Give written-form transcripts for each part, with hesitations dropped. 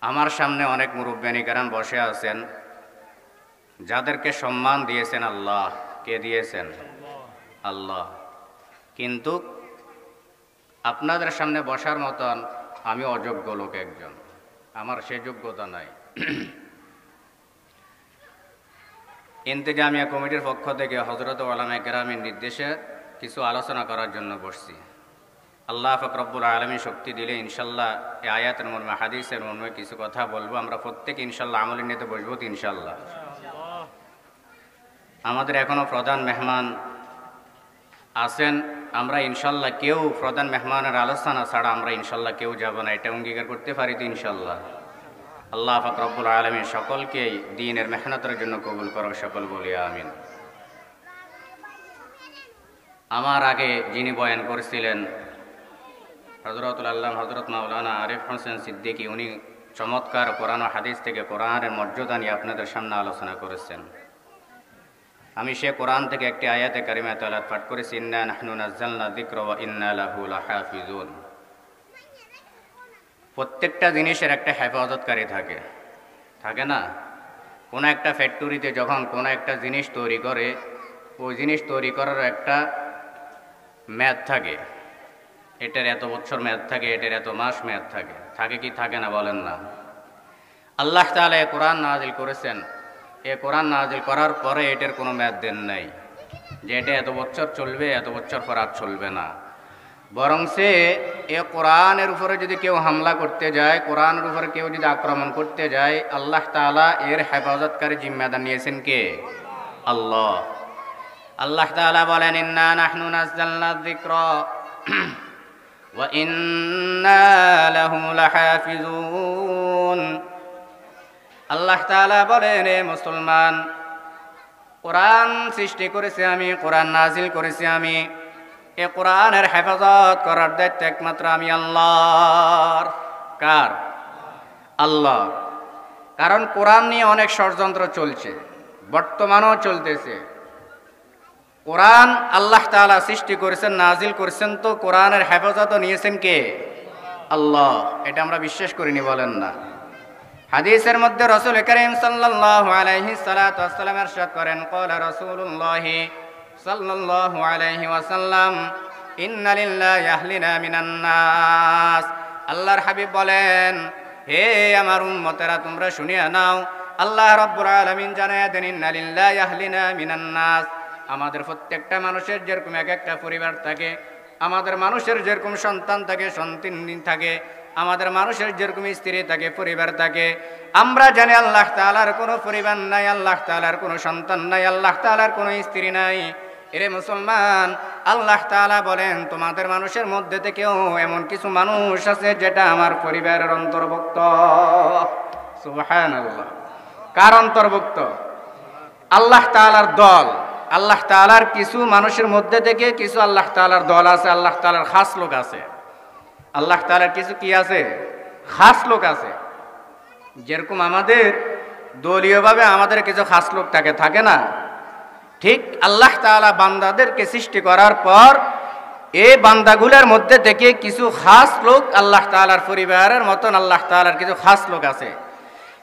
আমার সামনে অনেক মুরব্বিয়ানি কেরাম বসে আছেন, যাদেরকে সম্মান দিয়েছেন আল্লাহ। কে দিয়েছেন? আল্লাহ। কিন্তু আপনাদের সামনে বসার মতন আমি অযোগ্য লোক একজন, আমার সে যোগ্যতা নাই। ইন্তেজামিয়া কমিটির পক্ষ থেকে হযরত উলামায়ে কেরামের নির্দেশে কিছু আলোচনা করার জন্য বসছি। আল্লাহ পাক রব্বুল আলামিন শক্তি দিলে ইনশাল্লাহ এই আয়াতের মর্মে, হাদিসের মর্মে কিছু কথা বলবো। আমরা প্রত্যেকে ইনশাল্লাহ আমলের নিতে বসবো তো ইনশাল্লাহ। আমাদের এখনো প্রধান মেহমান আছেন, আমরা ইনশাল্লাহ কেউ প্রধান মেহমানের আলোচনা ছাড়া আমরা ইনশাল্লাহ কেউ যাব না, এটা অঙ্গীকার করতে পারি তো ইনশাল্লাহ। আল্লাহ পাক রব্বুল আলামিন সকলকেই দ্বীনের মেহনতের জন্য কবুল করো, সকল বলি আমিন। আমার আগে যিনি বয়ান করেছিলেন হযরতুল আল্লামা হযরত মাওলানা আরিফ হোসেন সিদ্দিকী, উনি চমৎকার কোরআন ও হাদিস থেকে কোরআনের মর্যাদা নিয়ে আপনাদের সামনে আলোচনা করেছেন। আমি সে কোরআন থেকে একটি আয়াতে কারিমা তেলাওয়াত পাঠ করেছি, ইন্না নাহনু নাযালনা যিকরা ওয়া ইন্না লাহু লাহাফিজুন। প্রত্যেকটা জিনিসের একটা হেফাজতকারী থাকে, থাকে না? কোনো একটা ফ্যাক্টরিতে যখন কোনো একটা জিনিস তৈরি করে, ওই জিনিস তৈরি করার একটা মেয়াদ থাকে, এটার এত বছর মেয়াদ থাকে, এটার এত মাস মেয়াদ থাকে, থাকে কি থাকে না বলেন না? আল্লাহ তাআলা এই কোরআন নাযিল করেছেন, এই কোরআন নাযিল করার পরে এটার কোনো মেয়াদ দেন নাই যে এটা এত বছর চলবে, এত বছর পর আর চলবে না। বরং সে এ কোরআনের উপরে যদি কেউ হামলা করতে যায়, কোরআনের উপরে কেউ যদি আক্রমণ করতে যায়, আল্লাহ তাআলা এর হেফাজতকারী জিম্মাদার নিয়েছেন কে? আল্লাহ। আল্লাহ তাআলা বলেন, ইন্না নাহনু নাযালনা যিকরা ওয়া ইন্না লাহু লাহাফিজুন। আল্লাহ তাআলা বলেন, হে মুসলমান, কোরআন সৃষ্টি করেছি আমি, কোরআন নাযিল করেছি আমি, এ কোরআনের হেফাজত করার দায়িত্ব একমাত্র আমি আল্লাহর। কার? আল্লাহ। কারণ কোরআন নিয়ে অনেক ষড়যন্ত্র চলছে, বর্তমানেও চলতেছে। কোরআন আল্লাহ তাআলা সৃষ্টি করেছেন, নাযিল করেছেন, তো কোরআনের হেফাজতও নিয়েছেন কে? আল্লাহ। এটা আমরা বিশ্বাস করিনি বলেন না? হাদিসের মধ্যে রাসূল কারীম সাল্লাল্লাহু আলাইহি সাল্লাতু ওয়াসসালাম ইরশাদ করেন, ক্বালা রাসূলুল্লাহ সাল্লাল্লাহু আলাইহি ওয়াসাল্লাম, ইন্না লিল্লাহি আহলিনা মিনান নাস। আল্লাহর হাবিব বলেন, হে আমার উম্মতেরা, তোমরা শুনিয়া নাও, আল্লাহ রাব্বুল আলামিন জানায়া দেন, ইন্না লিল্লাহি আহলিনা মিনান নাস। আমাদের প্রত্যেকটা মানুষের যেরকম এক একটা পরিবার থাকে, আমাদের মানুষের যেরকম সন্তান থাকে, সন্তান থাকে, আমাদের মানুষের যেরকম স্ত্রী থাকে, পরিবার থাকে, আমরা জানি আল্লাহ তাআলার কোনো পরিবার নাই, আল্লাহ তাআলার কোনো সন্তান নাই, আল্লাহ তাআলার কোনো স্ত্রী নাই। এরে মুসলমান, আল্লাহ তাআলা বলেন, তোমাদের মানুষের মধ্যে থেকেও এমন কিছু মানুষ আছে যেটা আমার পরিবারের অন্তর্ভুক্ত। সুবহানাল্লাহ। কার অন্তর্ভুক্ত? আল্লাহ তাআলার দল। আল্লাহ তাআলার কিছু মানুষের মধ্যে থেকে কিছু আল্লাহ তাআলার দল আছে, আল্লাহ তাআলার খাস লোক আছে। আল্লাহ তাআলার কিছু কি আছে? খাস লোক আছে। যেরকম আমাদের দলীয়ভাবে আমাদের কিছু খাস লোক থাকে, থাকে না? ঠিক আল্লাহ তাআলা বান্দাদেরকে সৃষ্টি করার পর এই বান্দাগুলোর মধ্যে থেকে কিছু খাস লোক, আল্লাহ তাআলার পরিবারের মতন আল্লাহ তাআলার কিছু খাস লোক আছে।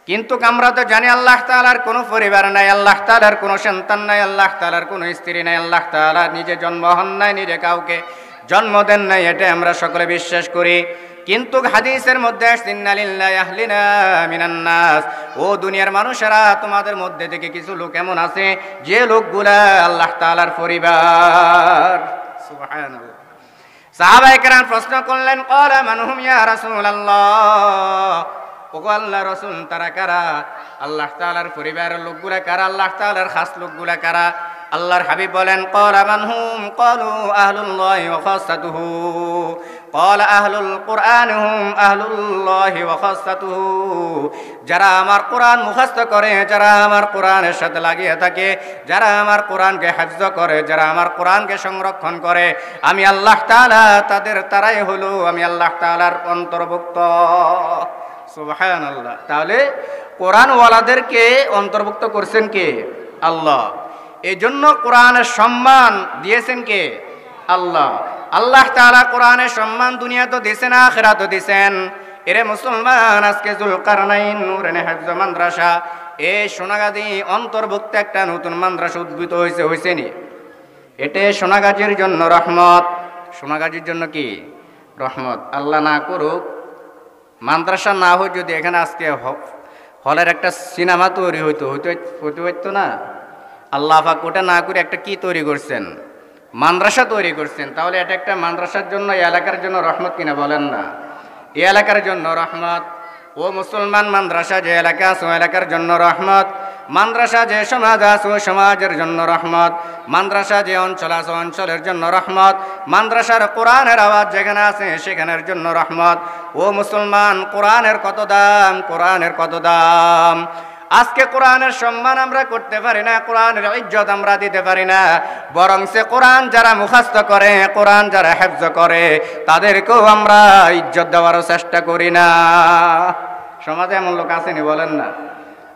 কিন্তু আমরা তো জানি আল্লাহ তাআলার কোনো পরিবার নাই, আল্লাহ তাআলার কোনো সন্তান নাই, আল্লাহ তাআলার কোনো স্ত্রী নাই, আল্লাহ তাআলা নিজে জন্ম হন নাই, নিজে কাউকে জন্ম দেন নাই, এটা আমরা সকলে বিশ্বাস করি। কিন্তু হাদিসের মধ্যে আসছে, ইন্না লিল্লাহি আহলিনা মিনান নাস। ও দুনিয়ার মানুষেরা, তোমাদের মধ্যে থেকে কিছু লোক এমন আছে যে লোকগুলা আল্লাহ তাআলার পরিবার। সুবহানাল্লাহ। সাহাবায়ে কেরাম প্রশ্ন করলেন, ক্বালা মান হুম ইয়া রাসূলুল্লাহ। ওগো আল্লাহর রাসূল, তারা কারা? আল্লাহ তাআলার পরিবারের লোকগুলা কারা? আল্লাহ তাআলার খাস লোকগুলা কারা? আল্লাহর হাবিব বলেন, ক্বালা মান হুম? ক্বালু আহলুল্লাহি ওয়া খাসাতুহু। ক্বালা আহলুল কুরআন হুম আহলুল্লাহি ওয়া খাসাতুহু। যারা আমার কোরআন মুখস্থ করে, যারা আমার কোরআনের সাথে লাগিয়ে থাকে, যারা আমার কোরআনকে হিফজ করে, যারা আমার কোরআনকে সংরক্ষণ করে, আমি আল্লাহ তাআলা তারাই হলো আমি আল্লাহ তাআলার অন্তর্ভুক্ত। সুবহানাল্লাহ। তাহলে কোরআনওয়ালাদেরকে অন্তর্ভুক্ত করছেন কে? আল্লাহ। এই জন্য কোরআনের সম্মান দিয়েছেন কে? আল্লাহ। আল্লাহ তাআলা কোরআনের সম্মান দুনিয়াতেও দিয়েছেন, আখিরাতেও দিয়েছেন। এরে মুসলমান, আজকে যুলকারনাইন নূরানী হিফজ মাদ্রাসা এই সোনাগাজী অন্তর্ভুক্ত একটা নতুন মাদ্রাসা উদ্ভূত হয়েছে নি? এটা সোনাগাজীর জন্য রহমত। সোনাগাজীর জন্য কি রহমত? আল্লাহ না করুক মাদ্রাসা না হোক, যদি এখানে আজকে হলের একটা সিনেমা তৈরি হইতো না। আল্লাহ পাক ওটা না করে একটা কি তৈরি করছেন? মাদ্রাসা তৈরি করছেন। তাহলে এটা একটা মাদ্রাসার জন্য, এই এলাকার জন্য রহমত কিনা বলেন না? এই এলাকার জন্য রহমত। ও মুসলমান, মাদ্রাসা যে এলাকা আছে ও এলাকার জন্য রহমত। মাদ্রাসা যে সমাজ আছে ও সমাজের জন্য রহমত। মাদ্রাসা যে অঞ্চল আছে অঞ্চলের জন্য রহমত। মাদ্রাসার কোরআনের আওয়াজ যেখানে আছে সেখানের জন্য রহমত। ও মুসলমান, কোরআনের কত দাম, কোরআনের কত দাম! আজকে কোরআনের সম্মান আমরা করতে পারি না, কোরআনের ইজ্জত আমরা দিতে পারি না। বরং সে কোরআন যারা মুখস্থ করে, কোরআন যারা হেফজ করে, তাদেরকেও আমরা ইজ্জত দেওয়ারও চেষ্টা করি না। সমাজে এমন লোক আসেনি বলেন না?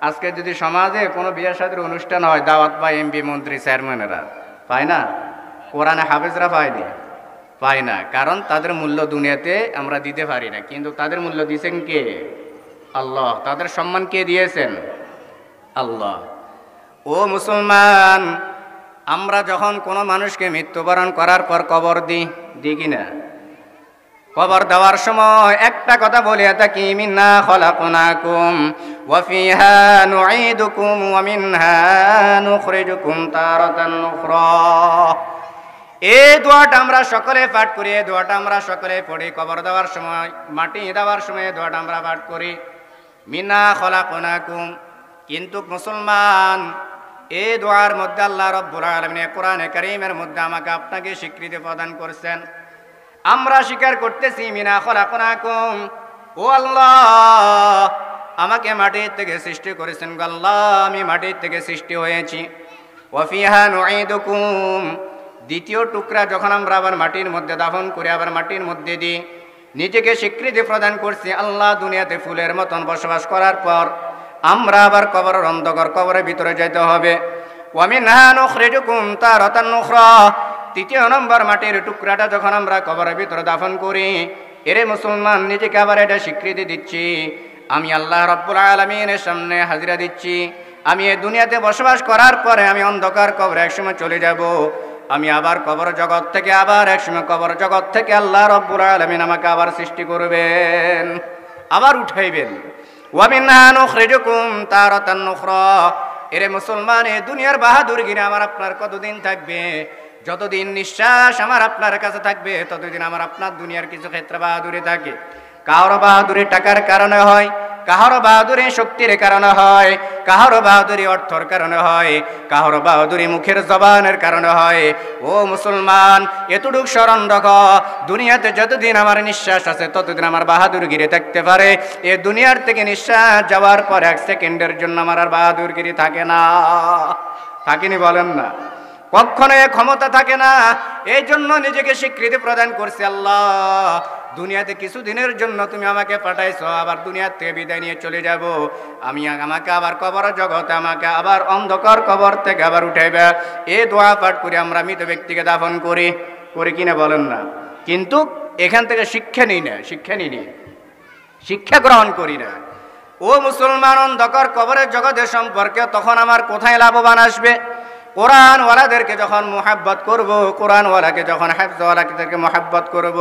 আজকে যদি সমাজে কোনো বিয়ে শাদীর অনুষ্ঠান হয়, দাওয়াত পায় এমপি, মন্ত্রী, চেয়ারম্যানেরা, পায় না? কোরআনে হাফেজরা পায়নি, পায় না। কারণ তাদের মূল্য দুনিয়াতে আমরা দিতে পারি না, কিন্তু তাদের মূল্য দিয়েছেন কে? আল্লাহ। তাদের সম্মান কে দিয়েছেন? আল্লাহ। ও মুসলমান, আমরা যখন কোনো মানুষকে মৃত্যুবরণ করার পর কবর দিই কিনা? কবর দেওয়ার সময় একটা কথা বলে থাকি, মিন্না খলাকনাকুম ওয়া ফিহা নুঈদুকুম ওয়া মিনহা নুখরিজুকুম তারাতান উখরা। এই দোয়াটা আমরা সকলে পাঠ করি, এই দোয়াটা আমরা সকলে পড়ি কবর দেওয়ার সময়, মাটি দেওয়ার সময় এই দোয়াটা আমরা পাঠ করি, মিন্না খলাকনাকুম। কিন্তু মুসলমান, এই দোয়ার মধ্যে আল্লাহ রাব্বুল আলামিন কোরআনে কারীমের মধ্যে আমাকে আপনাকে স্বীকৃতি প্রদান করেছেন। আমরা স্বীকার করতেছি মিনা খলাকনাকুম, ও আল্লাহ আমাকে মাটির থেকে সৃষ্টি করেছেন, আল্লাহ আমি মাটির থেকে সৃষ্টি হয়েছি। ওয়া ফিহা নুঈদুকুম, দ্বিতীয় টুকরা যখন আমরা আবার মাটির মধ্যে দাফন করে আবার মাটির মধ্যে দিই, নিজেকে স্বীকৃতি প্রদান করছি আল্লাহ দুনিয়াতে ফুলের মতন বসবাস করার পর আমরা আবার কবরের অন্ধকার কবরের ভিতরে যেতে হবে। ওয়া মিনহা নুখরিজুকুম তারাতান উখরা, তৃতীয় নম্বর মাটির টুকরাটা যখন আমরা কবরের ভিতরে দাফন করি, এরে মুসলমান নিজেকে আবার এটা স্বীকৃতি দিচ্ছি, আমি আল্লাহ রাব্বুল আলামিনের সামনে হাজিরা দিচ্ছি, আমি এই দুনিয়াতে বসবাস করার পরে আমি অন্ধকার কবরে একসময় চলে যাব। আমি আবার কবর জগৎ থেকে আবার একসময় কবর জগৎ থেকে আল্লাহ রাব্বুল আলামিন আমাকে আবার সৃষ্টি করবেন, আবার উঠাইবেন। ওয়া মিনহা নুখরিজুকুম তারাতান উখরা। এরে মুসলমান, এই দুনিয়ার বাহাদুরগিরি আমার আপনার কতদিন থাকবে? যতদিন নিঃশ্বাস আমার আপনার কাছে থাকবে ততদিন আমার আপনার দুনিয়ার কিছু ক্ষেত্রে বাহাদুরি থাকে। কারো বাহাদুরি টাকার কারণে হয়, কাহারো বাহাদুরি শক্তির কারণে হয়, কাহারো বাহাদুরি অর্থর কারণে হয়, কাহারো বাহাদুরি মুখের জবানের কারণে হয়। ও মুসলমান, এতটুক স্মরণ রাখো, দুনিয়াতে যতদিন আমার নিঃশ্বাস আছে ততদিন আমার বাহাদুরগিরি থাকতে পারে। এ দুনিয়ার থেকে নিঃশ্বাস যাওয়ার পর এক সেকেন্ডের জন্য আমার আর বাহাদুরগিরি থাকে না। থাকেনি বলেন না? কখনো এ ক্ষমতা থাকে না। এই জন্য নিজেকে স্বীকৃতি প্রদান করছি, আল্লাহ দুনিয়াতে কিছুদিনের জন্য তুমি আমাকে পাঠাইছো, আবার দুনিয়ার থেকে বিদায় নিয়ে চলে যাব। আমাকে আবার কবর জগতে আমাকে আবার অন্ধকার কবর থেকে আবার উঠাইবে। এই দোয়া পাঠ করে আমরা মৃত ব্যক্তিকে দাফন করি কিনা বলেন না? কিন্তু এখান থেকে শিক্ষা নিই না, শিক্ষা গ্রহণ করি না। ও মুসলমান, অন্ধকার কবরের জগতের সম্পর্কে তখন আমার কোথায় লাভবান আসবে? কোরআনওয়ালাদেরকে যখন মোহাব্বত করব, কোরআনওয়ালাকে যখন হাফেজওয়ালাকে মোহাব্বত করব,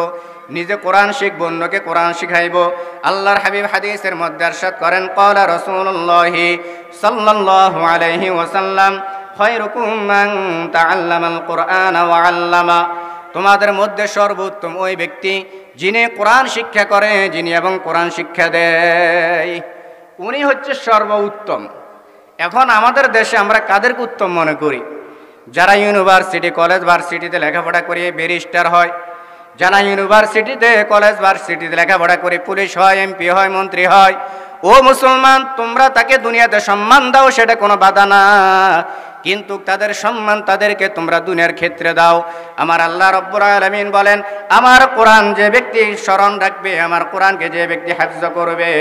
নিজে কোরআন শিখব, অন্যকে কোরআন শিখাইব। আল্লাহর হাবিব হাদিসের মধ্যে ইরশাদ করেন, ক্বালা রাসূলুল্লাহি সাল্লাল্লাহু আলাইহি ওয়াসাল্লাম খায়রুকুম মান তাআল্লামাল কুরআনা ওয়া আল্লামা। তোমাদের মধ্যে সর্বোত্তম ওই ব্যক্তি যিনি কোরআন শিক্ষা করে, যিনি এবং কোরআন শিক্ষা দেয়, উনি হচ্ছে সর্বোত্তম। এখন আমাদের দেশে আমরা কাদেরকে উত্তম মনে করি? যারা ইউনিভার্সিটি কলেজ ভার্সিটিতে লেখাপড়া করে ব্যারিস্টার হয়, যারা ইউনিভার্সিটিতে কলেজ ভার্সিটিতে লেখাপড়া করে পুলিশ হয়, এমপি হয়, মন্ত্রী হয়। ও মুসলমান, তোমরা তাকে দুনিয়াতে সম্মান দাও, সেটা কোনো বাধা না, কিন্তু তাদের সম্মান তাদেরকে তোমরা দুনিয়ার ক্ষেত্রে দাও। আমার আল্লাহ রাব্বুল আলামিন বলেন, আমার কোরআন যে ব্যক্তি স্মরণ রাখবে, আমার কোরআনকে যে ব্যক্তি হাফেজ করবে,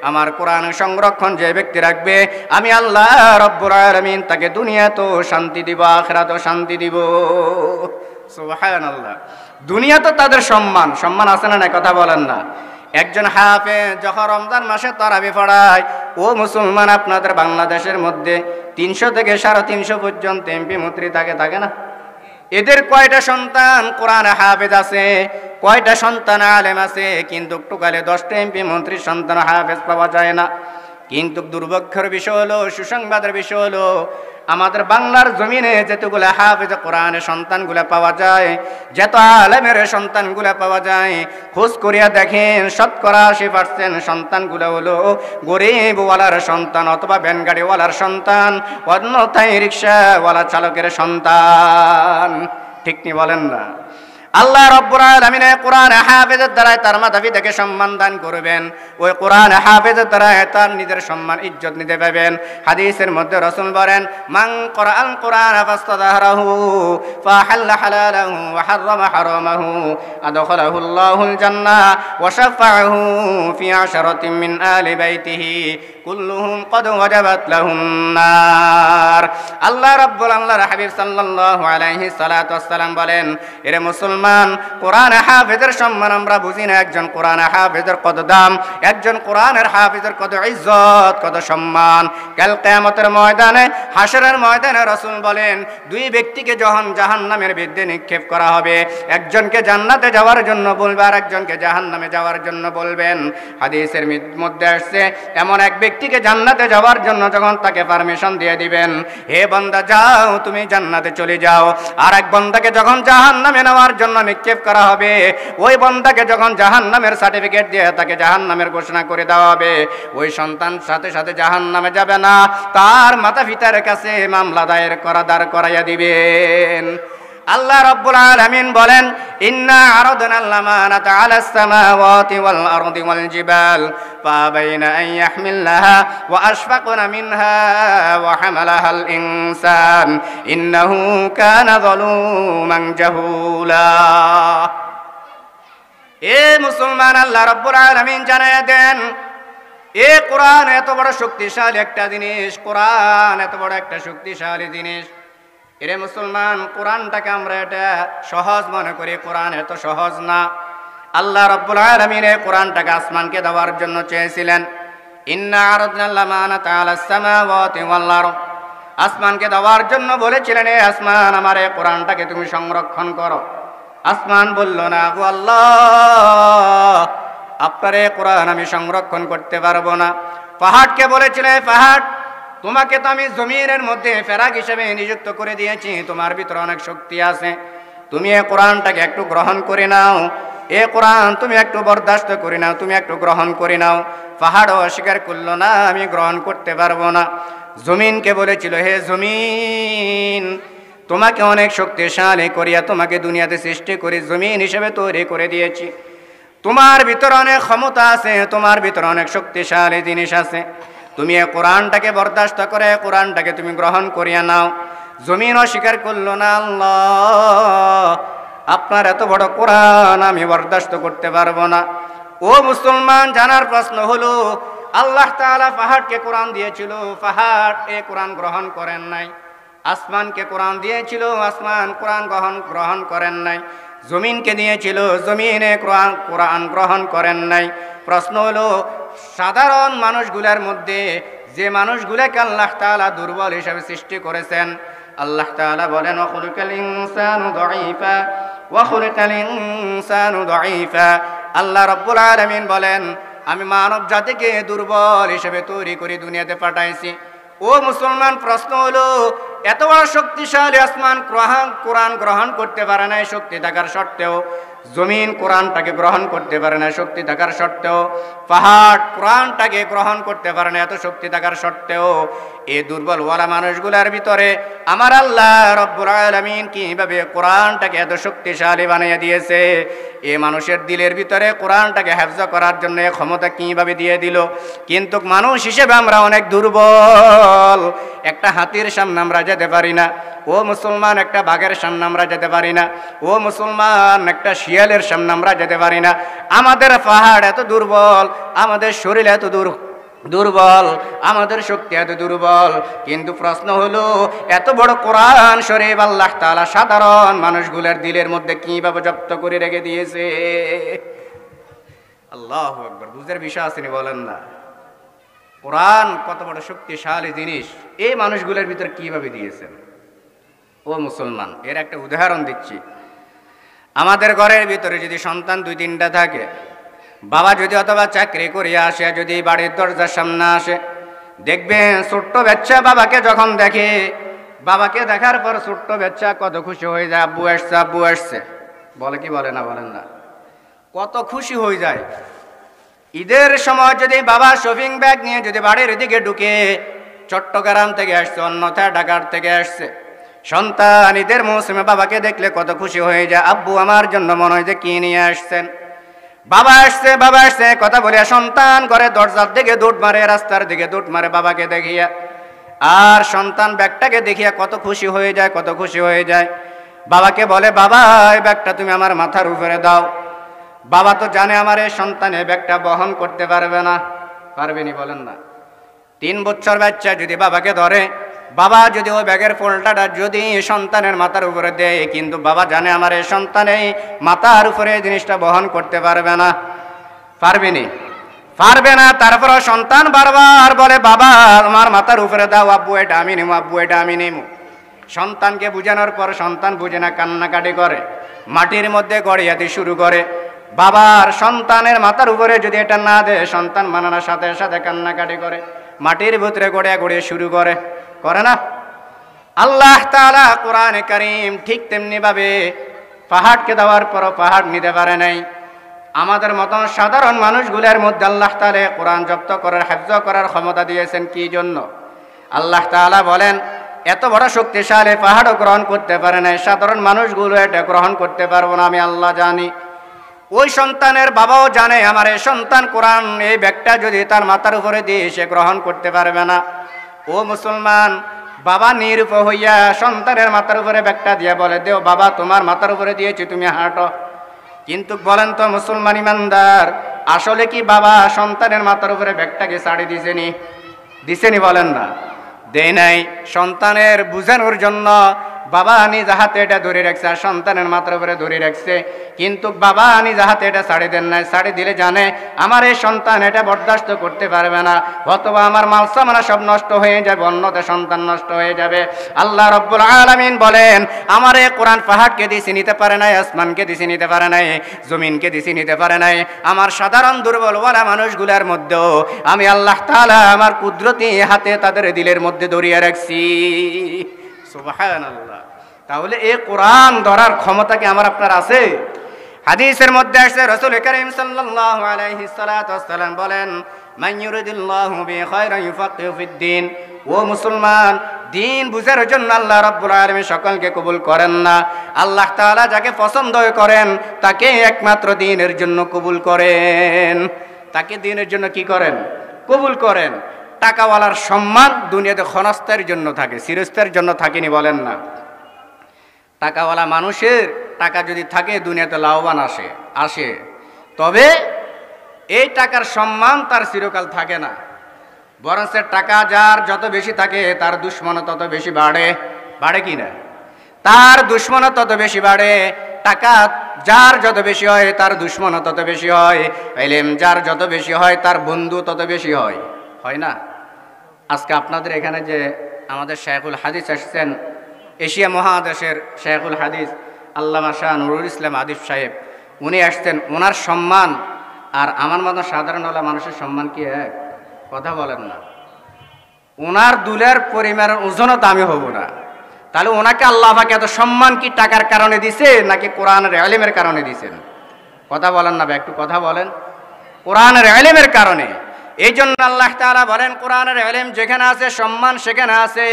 আমার কোরআন সংরক্ষণ যে ব্যক্তি রাখবে, আমি আল্লাহ রাব্বুল আলামিন তাকে দুনিয়াতেও শান্তি দিব, আখিরাতেও শান্তি দিব। সুবহানাল্লাহ। দুনিয়া তো তাদের সম্মান আছে না, কথা বলেন না? একজন হাফেজ যখন রমজান মাসে তারাবি পড়ায়, ও মুসলমান, আপনাদের বাংলাদেশের মধ্যে 300 থেকে 350 পর্যন্ত এমপি মন্ত্রী থাকে না? এদের কয়টা সন্তান কোরআনে হাফেজ আছে, কয়টা সন্তান আলেম আছে? কিন্তু টোকালে 10টা এমপি মন্ত্রীর সন্তান হাফেজ পাওয়া যায় না। কিন্তু দুর্ভাগ্যের বিষয় হলো, সুসংবাদের বিষয় হলো, আমাদের বাংলার জমিনে যেতগুলো হাফেজ কোরআনের সন্তানগুলো পাওয়া যায়, যত আলেমের সন্তানগুলো পাওয়া যায়, খোঁজ করিয়া দেখেন 80% সন্তানগুলো হলো গরিবওয়ালার সন্তান অথবা ভ্যানগাড়িওয়ালার সন্তান, অন্যথায় রিক্সাওয়ালা চালকের সন্তান। ঠিক নি বলেন না? আল্লাহ রাব্বুল আলামিন কোরআন হাফেজের দ্বারা তার মাতা-পিতাকে সম্মান দান করবেন। ওই কোরআন হাফেজের দ্বারা তার নিজের সম্মান ইজ্জত নিতে পাবেন। হাদিসের মধ্যে রাসূল বলেন, মান ক্বরাআল কোরআন ফাস্তাযহারাহু ফাহাল্লা হালালাহু ওয়া হাররামা হারামাহু আদখালাহু আল্লাহুল জান্নাহ ওয়া শাফাআহু ফি আশরাতিন মিন আলি বাইতিহি কুল্লুহুম ক্বাদ ওয়াজাবাত লাহুন নার। আল্লাহ রাব্বুল আল্লাহর হাবিব সাল্লাল্লাহু আলাইহি সাল্লাতু ওয়াসসালাম বলেন, এরে মুসলমান, কোরআন হাফেজের সম্মান আমরা বুঝি না। একজন কোরআন হাফেজের কত দাম, একজন কোরআনের হাফেজের কত ইজ্জত, কত সম্মান। কাল কিয়ামতের ময়দানে, হাশরের ময়দানে রাসূল বলেন, দুই ব্যক্তিকে যখন জাহান্নামের মধ্যে নিক্ষেপ করা হবে, একজনকে জান্নাতে যাওয়ার জন্য বলবে আর একজনকে জাহান্নামে যাওয়ার জন্য বলবেন। হাদিসের মধ্যে আসছে, এমন এক ব্যক্তিকে জান্নাতে যাওয়ার জন্য যখন তাকে পারমিশন দিয়ে দিবেন, হে বান্দা যাও, তুমি জান্নাতে চলে যাও। আর এক বান্দাকে যখন জাহান্নামে নেওয়ার জন্য নিক্ষেপ করা হবে, ওই বান্দাকে যখন জাহান্নামের সার্টিফিকেট দিয়ে তাকে জাহান্নামের ঘোষণা করে দেওয়া হবে, ওই সন্তান সাথে সাথে জাহান্নামে যাবে না, তার মাতা পিতার কাছে মামলা দায়ের দাঁড় করাইয়া দিবেন। আল্লাহ রাব্বুল আলামিন বলেন, ইন্না আরাদনাল আমানাতা আলাস সামাওয়াতি ওয়াল আরদি ওয়াল জিবাল ফাবাইনা আন ইয়াহমিলনাহা ওয়া আশফাকনা মিনহা ওয়া হামালাহাল ইনসান ইন্নাহু কানা যালুমান জাহুলা। এ মুসলমান, আল্লাহ রাব্বুল আলামিন জানায়া দেন, এ কোরআন এত বড় শক্তিশালী একটা জিনিস, কোরআন এত বড় একটা শক্তিশালী জিনিস। এরে মুসলমান, কোরআনটাকে আমরা এটা সহজ মনে করি, কোরআন এত সহজ না। আল্লাহ রাব্বুল আলামিন এই কোরআনটাকে আসমানকে দেওয়ার জন্য চেয়েছিলেন। ইন্না আরাদনাল আমানাতা আলাস সামাওয়াতি ওয়াল আরদ, আসমানকে দেওয়ার জন্য বলেছিলেন, এ আসমান, আমার এই কোরআনটাকে তুমি সংরক্ষণ করো। আসমান বলল, না গো আল্লাহ, আপনার এই কোরআন আমি সংরক্ষণ করতে পারবো না। পাহাড়কে বলেছিলেন, পাহাড়, তোমাকে তো আমি জমিনের মধ্যে ফেরাক হিসেবে নিযুক্ত করে দিয়েছি, তোমার ভিতরে অনেক শক্তি আছে, তুমি এই কোরআনটাকে একটু গ্রহণ করে নাও, এ কোরআন তুমি একটু বরদাস্ত করে নাও, তুমি একটু গ্রহণ করে নাও। পাহাড়ও অস্বীকার করলো, না, আমি গ্রহণ করতে পারবো না। জমিনকে বলেছিল, হে জমিন, তোমাকে অনেক শক্তিশালী করিয়া তোমাকে দুনিয়াতে সৃষ্টি করে জমিন হিসেবে তৈরি করে দিয়েছি, তোমার ভিতরে অনেক ক্ষমতা আছে, তোমার ভিতরে অনেক শক্তিশালী জিনিস আছে, তুমি এই কোরআনটাকে বরদাস্ত করে কোরআনটাকে তুমি গ্রহণ করিয়া নাও। জমিন অস্বীকার করলো না, আল্লাহ, আপনার এত বড় কোরআন আমি বরদাস্ত করতে পারবো না। ও মুসলমান, জানার প্রশ্ন হলো, আল্লাহ তাআলা পাহাড়কে কোরআন দিয়েছিল, পাহাড় এই কোরআন গ্রহণ করেন নাই। আসমানকে কোরআন দিয়েছিল, আসমান কোরআন গ্রহণ করেন নাই। জমিনকে দিয়েছিল, জমিনে কোরআন গ্রহণ করেন নাই। প্রশ্ন হলো, সাধারণ মানুষগুলার মধ্যে যে মানুষগুলাকে আল্লাহ তাআলা দুর্বল হিসেবে সৃষ্টি করেছেন, আল্লাহ তাআলা বলেন, ওয়াখুলিকাল ইনসানু দাঈফা ওয়াখুলিকাল ইনসানু দাঈফা। আল্লাহ রাব্বুল আলামিন বলেন, আমি মানব জাতিকে দুর্বল হিসেবে তৈরি করে দুনিয়াতে পাঠাইছি। ও মুসলমান, প্রশ্ন হলো, এত বড় শক্তিশালী আসমান কোরআন গ্রহণ করতে পারে না শক্তি থাকার সত্ত্বেও, জমিন কোরআনটাকে গ্রহণ করতে পারে না শক্তি থাকার সত্ত্বেও, পাহাড় কোরআনটাকে গ্রহণ করতে পারে না এত শক্তি থাকার সত্ত্বেও, এই দুর্বলওয়ালা মানুষগুলার ভিতরে আমার আল্লাহ রব্বুল আলামিন কিভাবে কোরআনটাকে এত শক্তিশালী বানিয়ে দিয়েছে, এই মানুষের দিলের ভিতরে কোরআনটাকে হেফজ করার জন্য ক্ষমতা কিভাবে দিয়ে দিল। কিন্তু মানুষ হিসেবে আমরা অনেক দুর্বল, একটা হাতির সামনে আমরা যেতে পারি না। ও মুসলমান, একটা বাঘের সামনে আমরা যেতে পারি না। ও মুসলমান, একটা শিয়ালের সামনে আমরা যেতে পারি না। আমাদের পাহাড় এত দুর্বল, আমাদের শরীর এত দুর্বল, আমাদের শক্তি এত দুর্বল। কিন্তু প্রশ্ন হলো, এত বড় কোরআন শরীফ আল্লাহ তাআলা সাধারণ মানুষগুলোর দিলের মধ্যে কিভাবে জব্দ করে রেখে দিয়েছে। আল্লাহু আকবার, বুঝের বিষয় আসেনি বলেন না? কোরআন কত বড় শক্তিশালী জিনিস, এই মানুষগুলোর ভিতর কিভাবে দিয়েছেন। ও মুসলমান, এর একটা উদাহরণ দিচ্ছি। আমাদের ঘরের ভিতরে যদি সন্তান 2-3টা থাকে, বাবা যদি অথবা চাকরি করিয়া আসে, যদি বাড়ির দরজার সামনে আসে, দেখবেন ছোট্ট বাচ্চা বাবাকে যখন দেখে, বাবাকে দেখার পর ছোট্ট বাচ্চা কত খুশি হয়ে যায়, আব্বু আসছে আব্বু আসছে, বলে কি বলে না? বলেন না? কত খুশি হয়ে যায়। ঈদের সময় যদি বাবা শপিং ব্যাগ নিয়ে যদি বাড়ির দিকে ঢুকে, চট্টগ্রাম থেকে আসছে, অন্যথায় ঢাকার থেকে আসছে, সন্তান ঈদের মৌসুমে বাবাকে দেখলে কত খুশি হয়ে যায়। আব্বু আমার জন্য মনে হয় যে কি নিয়ে আসছেন। বাবা আসছে বাবা আসছে কথা বলিয়া সন্তান করে দরজার দিকে দৌড় মারে, রাস্তার দিকে দৌড় মারে বাবাকে দেখিয়া। আর সন্তান ব্যাগটাকে দেখিয়া কত খুশি হয়ে যায়, কত খুশি হয়ে যায়। বাবাকে বলে, বাবা এই ব্যাগটা তুমি আমার মাথার উপরে দাও। বাবা তো জানে আমার এই সন্তান এই ব্যাগটা বহন করতে পারবে না। পারবেনি বলেন না? 3 বছর বাচ্চা যদি বাবাকে ধরে, বাবা যদি ওই ব্যাগের ফোল্টাটা যদি সন্তানের মাথার উপরে দেয়, কিন্তু বাবা জানে আমার এই সন্তান এই মাথার উপরে এই জিনিসটা বহন করতে পারবে না। পারবেনি? পারবে না। তারপরও সন্তান বারবার বলে, বাবা আমার মাথার উপরে দাও, আব্বু এটা আমি নেবো, আব্বু এটা আমি নেবো। সন্তানকে বুঝানোর পর সন্তান বুঝে না, কান্নাকাটি করে, মাটির মধ্যে গড়িয়াতে শুরু করে। বাবার সন্তানের মাথার উপরে যদি এটা না দেয়, সন্তান মানানোর সাথে সাথে কান্নাকাটি করে, মাটির ভিতরে গড়িয়া গড়িয়ে শুরু করে, করে না? আল্লাহ তাআলা কোরআনে কারীম ঠিক তেমনি ভাবে পাহাড়কে দেওয়ার পরও পাহাড় নিতে পারে নাই। আমাদের মতন সাধারণ মানুষগুলোর মধ্যে আল্লাহ তাআলা কোরআন জব্দ করার, হিফজ করার ক্ষমতা দিয়েছেন কি জন্য? আল্লাহ তাআলা বলেন, এত বড় শক্তিশালী পাহাড়ও গ্রহণ করতে পারে নাই, সাধারণ মানুষগুলো এটা গ্রহণ করতে পারবো না, আমি আল্লাহ জানি। ওই সন্তানের বাবাও জানে আমার এই সন্তান কোরআন এই ব্যাগটা যদি তার মাথার উপরে দিয়ে সে গ্রহণ করতে পারবে না। ও মুসলমান, বাবা নিরূপ হইয়া সন্তানের মাথার উপরে ব্যাগটা দিয়ে বলে, দেও বাবা তোমার মাথার উপরে দিয়েছি, তুমি হাঁটো। কিন্তু বলেন তো মুসলমান ইমানদার, আসলে কি বাবা সন্তানের মাথার উপরে ব্যাগটাকে ছাড়ি দিছেনি? দিছেনি বলেন না? দেয় নাই। সন্তানের বুঝানোর জন্য বাবা নিজ হাতে এটা ধরে রাখছে, আর সন্তানের মাথার উপরে ধরে রাখছে, কিন্তু বাবা নিজ হাতে এটা ছাড়ি দেন নাই। ছাড়ি দিলে জানে আমার এই সন্তান এটা বরদাস্ত করতে পারবে না, অথবা আমার মালসামানা সব নষ্ট হয়ে যাবে, অন্যতে সন্তান নষ্ট হয়ে যাবে। আল্লাহ রাব্বুল আলামিন বলেন, আমার এই কোরআন পাহাড়কে দিছি নিতে পারে নাই, আসমানকে দিছি নিতে পারে নাই, জমিনকে দিছি নিতে পারে নাই। আমার সাধারণ দুর্বল ওয়ালা মানুষগুলোর মধ্যেও আমি আল্লাহ তাআলা আমার কুদরতি হাতে তাদের দিলের মধ্যে ধরিয়ে রাখছি। সুবহানাল্লাহ। তাহলে এই কোরআন ধরার ক্ষমতা কি আমার আপনার আছে? হাদিসের মধ্যে আসছে, রাসূল কারীম সাল্লাল্লাহু আলাইহি সাল্লাতু ওয়াসসালাম বলেন, মান ইউরিদুল্লাহু বিহি খায়রান ইউফাক্কিহু ফিদ্দীন। ও মুসলমান, দিন বুঝার জন্য আল্লাহ রাব্বুল আলামিন সকলকে কবুল করেন না। আল্লাহ তাআলা যাকে পছন্দ করেন তাকে একমাত্র দ্বীনের জন্য কবুল করেন, তাকে দ্বীনের জন্য কি করেন? কবুল করেন। টাকাওয়ালার সম্মান দুনিয়াতে ক্ষণস্থায়ীর জন্য থাকে, চিরস্থায়ীর জন্য থাকেনি বলেন না? টাকাওয়ালা মানুষের টাকা যদি থাকে দুনিয়াতে লাভবান আসে, তবে এই টাকার সম্মান তার চিরকাল থাকে না। বরং টাকা যার যত বেশি থাকে তার দুশ্মন তত বেশি বাড়ে। বাড়ে কি না? তার দুশ্মন তত বেশি বাড়ে। টাকা যার যত বেশি হয় তার দুশ্মন তত বেশি হয়। ইলম যার যত বেশি হয় তার বন্ধু তত বেশি হয়, হয় না? আজকে আপনাদের এখানে যে আমাদের শায়খুল হাদিস আসছেন, এশিয়া মহাদেশের শায়খুল হাদিস আল্লামা শাহ নুরুল ইসলাম আদিফ সাহেব, উনি আসছেন। ওনার সম্মান আর আমার মতো সাধারণ মানুষের সম্মান কি এক? কথা বলেন না? ওনার দুলের পরিমাণের ওজনও দামি হব না। তাহলে ওনাকে আল্লাহ পাক এত সম্মান কি টাকার কারণে দিছে নাকি কোরআনের ইলমের কারণে দিছেন? কথা বলেন না, একটু কথা বলেন। কোরআনের ইলমের কারণে। এই জন্য আল্লাহ তাআলা বলেন, কোরআনের ইলম যেখানে আছে সম্মান সেখানে আছে,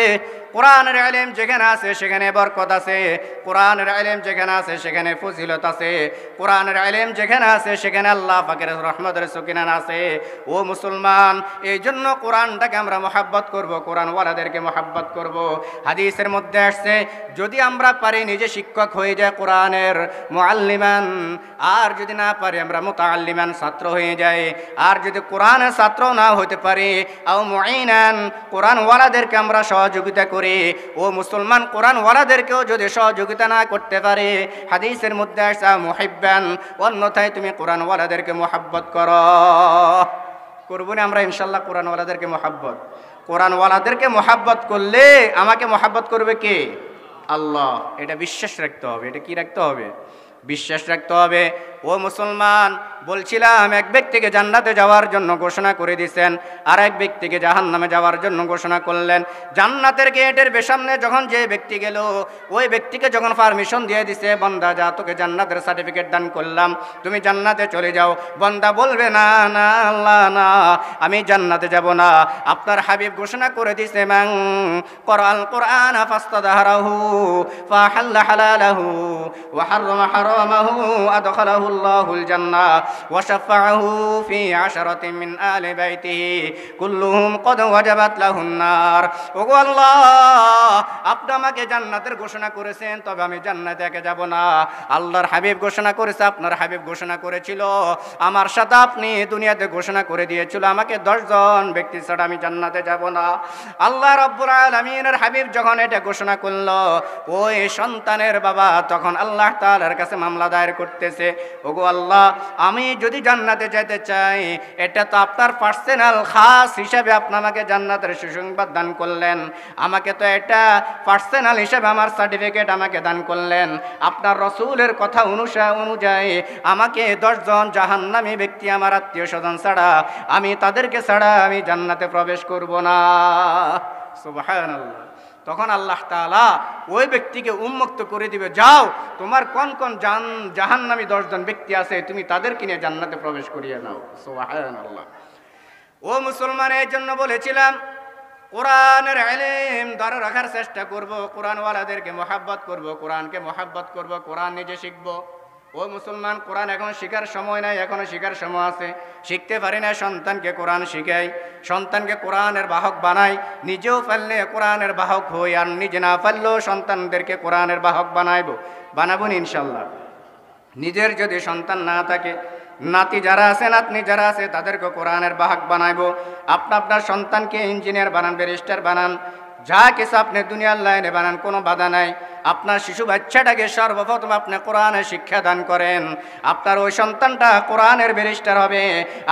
কোরআনের ইলম যেখানে আছে সেখানে বরকত আছে, কোরআনের ইলম যেখানে আছে সেখানে ফজিলত আছে, কোরআনের ইলম যেখানে আছে সেখানে আল্লাহ পাকের রহমতের সুকিনান আছে। ও মুসলমান, এই জন্য কোরআনটাকে আমরা মহব্বত করব, কোরআন ওয়ালাদেরকে মহব্বত করব। হাদিসের মধ্যে আসছে, যদি আমরা পারি নিজে শিক্ষক হয়ে যায় কোরআনের মুআল্লিমান, আর যদি না পারি আমরা মুতাআল্লিমান ছাত্র হয়ে যাই, আর যদি কোরআনের ছাত্র না হতে পারি আও মুঈনান কোরআন ওয়ালাদেরকে আমরা সহযোগিতা করি, করি, ও মুসলমান কোরআনওয়ালাদেরকেও যদি সহযোগিতা না করতে পারে, হাদিসের মধ্যে আসা মুহিব্বান, অন্যথায় তুমি কোরআনওয়ালাদেরকে মোহাব্বত করো। করবো না আমরা ইনশাল্লাহ কোরআনওয়ালাদেরকে মোহাব্বত? কোরআনওয়ালাদেরকে মোহাব্বত করলে আমাকে মোহাব্বত করবে কে? আল্লাহ। এটা বিশ্বাস রাখতে হবে। এটা কি রাখতে হবে? বিশ্বাস রাখতে হবে। ও মুসলমান, বলছিলাম এক ব্যক্তিকে জান্নাতে যাওয়ার জন্য ঘোষণা করে দিয়েছেন, আর এক ব্যক্তিকে জাহান্নামে যাওয়ার জন্য ঘোষণা করলেন। জান্নাতের গেটের সামনে যখন যে ব্যক্তি গেল, ওই ব্যক্তিকে যখন পারমিশন দিয়ে দিছে, বান্দা যা, তোকে জান্নাতের সার্টিফিকেট দান করলাম, তুমি জান্নাতে চলে যাও। বান্দা বলবে না না আল্লাহ না, আমি জান্নাতে যাব না। আপনার হাবিব ঘোষণা করে দিছে, মান ক্বরাল কুরআন ফাস্তাদহারাহু ফাহাল্লা হালালাহু ওয়া হাররামা হারামাহু আদখালাহু আল্লাহুল জান্নাহ ওয়া শাফাআহু ফি আশরাতিন মিন আলি বাইতিহি কুল্লুহুম ক্বাদ ওয়াজাবাত লাহুন নার। ওগো আল্লাহ, আপনি আমাকে জান্নাতের ঘোষণা করেছেন, তবে আমি জান্নাতে একা যাব না। আল্লাহর হাবিব ঘোষণা করেছে, আপনার হাবিব ঘোষণা করেছিল, আমার সাথে আপনি দুনিয়াতে ঘোষণা করে দিয়েছিল, আমাকে 10 জন ব্যক্তি ছাড়া আমি জান্নাতে যাব না। আল্লাহ রাব্বুল আলামিনের হাবিব যখন এটা ঘোষণা করলো, ওই সন্তানের বাবা তখন আল্লাহ তাআলার কাছে মামলা দায়ের করতেছে, ওগো আল্লাহ, আমি যদি জান্নাতে যেতে চাই, এটা তো আপনার পার্সোনাল খাস হিসাবে আপনি আমাকে জান্নাতের সুসংবাদ দান করলেন, আমাকে তো এটা পার্সোনাল হিসাবে আমার সার্টিফিকেট আমাকে দান করলেন। আপনার রাসূলের কথা অনুযায়ী আমাকে 10 জন জাহান্নামী ব্যক্তি আমার আত্মীয় স্বজন ছাড়া, আমি তাদেরকে ছাড়া আমি জান্নাতে প্রবেশ করব না। সুবহানাল্লাহ। তখন আল্লাহ তাআলা ওই ব্যক্তিকে উন্মুক্ত করে দিবে, যাও, তোমার কোন কোন জাহান্নামী 10 জন ব্যক্তি আছে, তুমি তাদেরকে নিয়ে জান্নাতে প্রবেশ করিয়ে নাও। সুবহানাল্লাহ। ও মুসলমান, এই জন্য বলেছিলাম কোরআনের ইলম ধরে রাখার চেষ্টা করব, কোরআনওয়ালাদেরকে মোহাব্বত করব, কোরআনকে মোহাব্বত করব, কোরআন নিজে শিখব। ও মুসলমান, কোরআন এখন শেখার সময় নাই, এখনো শেখার সময় আছে। শিখতে পারি না, সন্তানকে কোরআন শিখাই, সন্তানকে কোরআনের বাহক বানাই, নিজেও পারলে কোরআনের বাহক হই, আর নিজে না পারলেও সন্তানদেরকে কোরআনের বাহক বানাবো ইনশাল্লাহ। নিজের যদি সন্তান না থাকে, নাতি যারা আছে, নাতনি যারা আছে, তাদেরকে কোরআনের বাহক বানাইবো। আপনার সন্তানকে ইঞ্জিনিয়ার বানান, ব্যারিস্টার বানান, যা কিছু আপনি দুনিয়ার লাইনে বানান, কোনো বাধা নাই। আপনার শিশু বাচ্চাটাকে সর্বপ্রথম আপনি কোরআনের শিক্ষা দান করেন, আপনার ওই সন্তানটা কোরআনের ব্যারিস্টার হবে,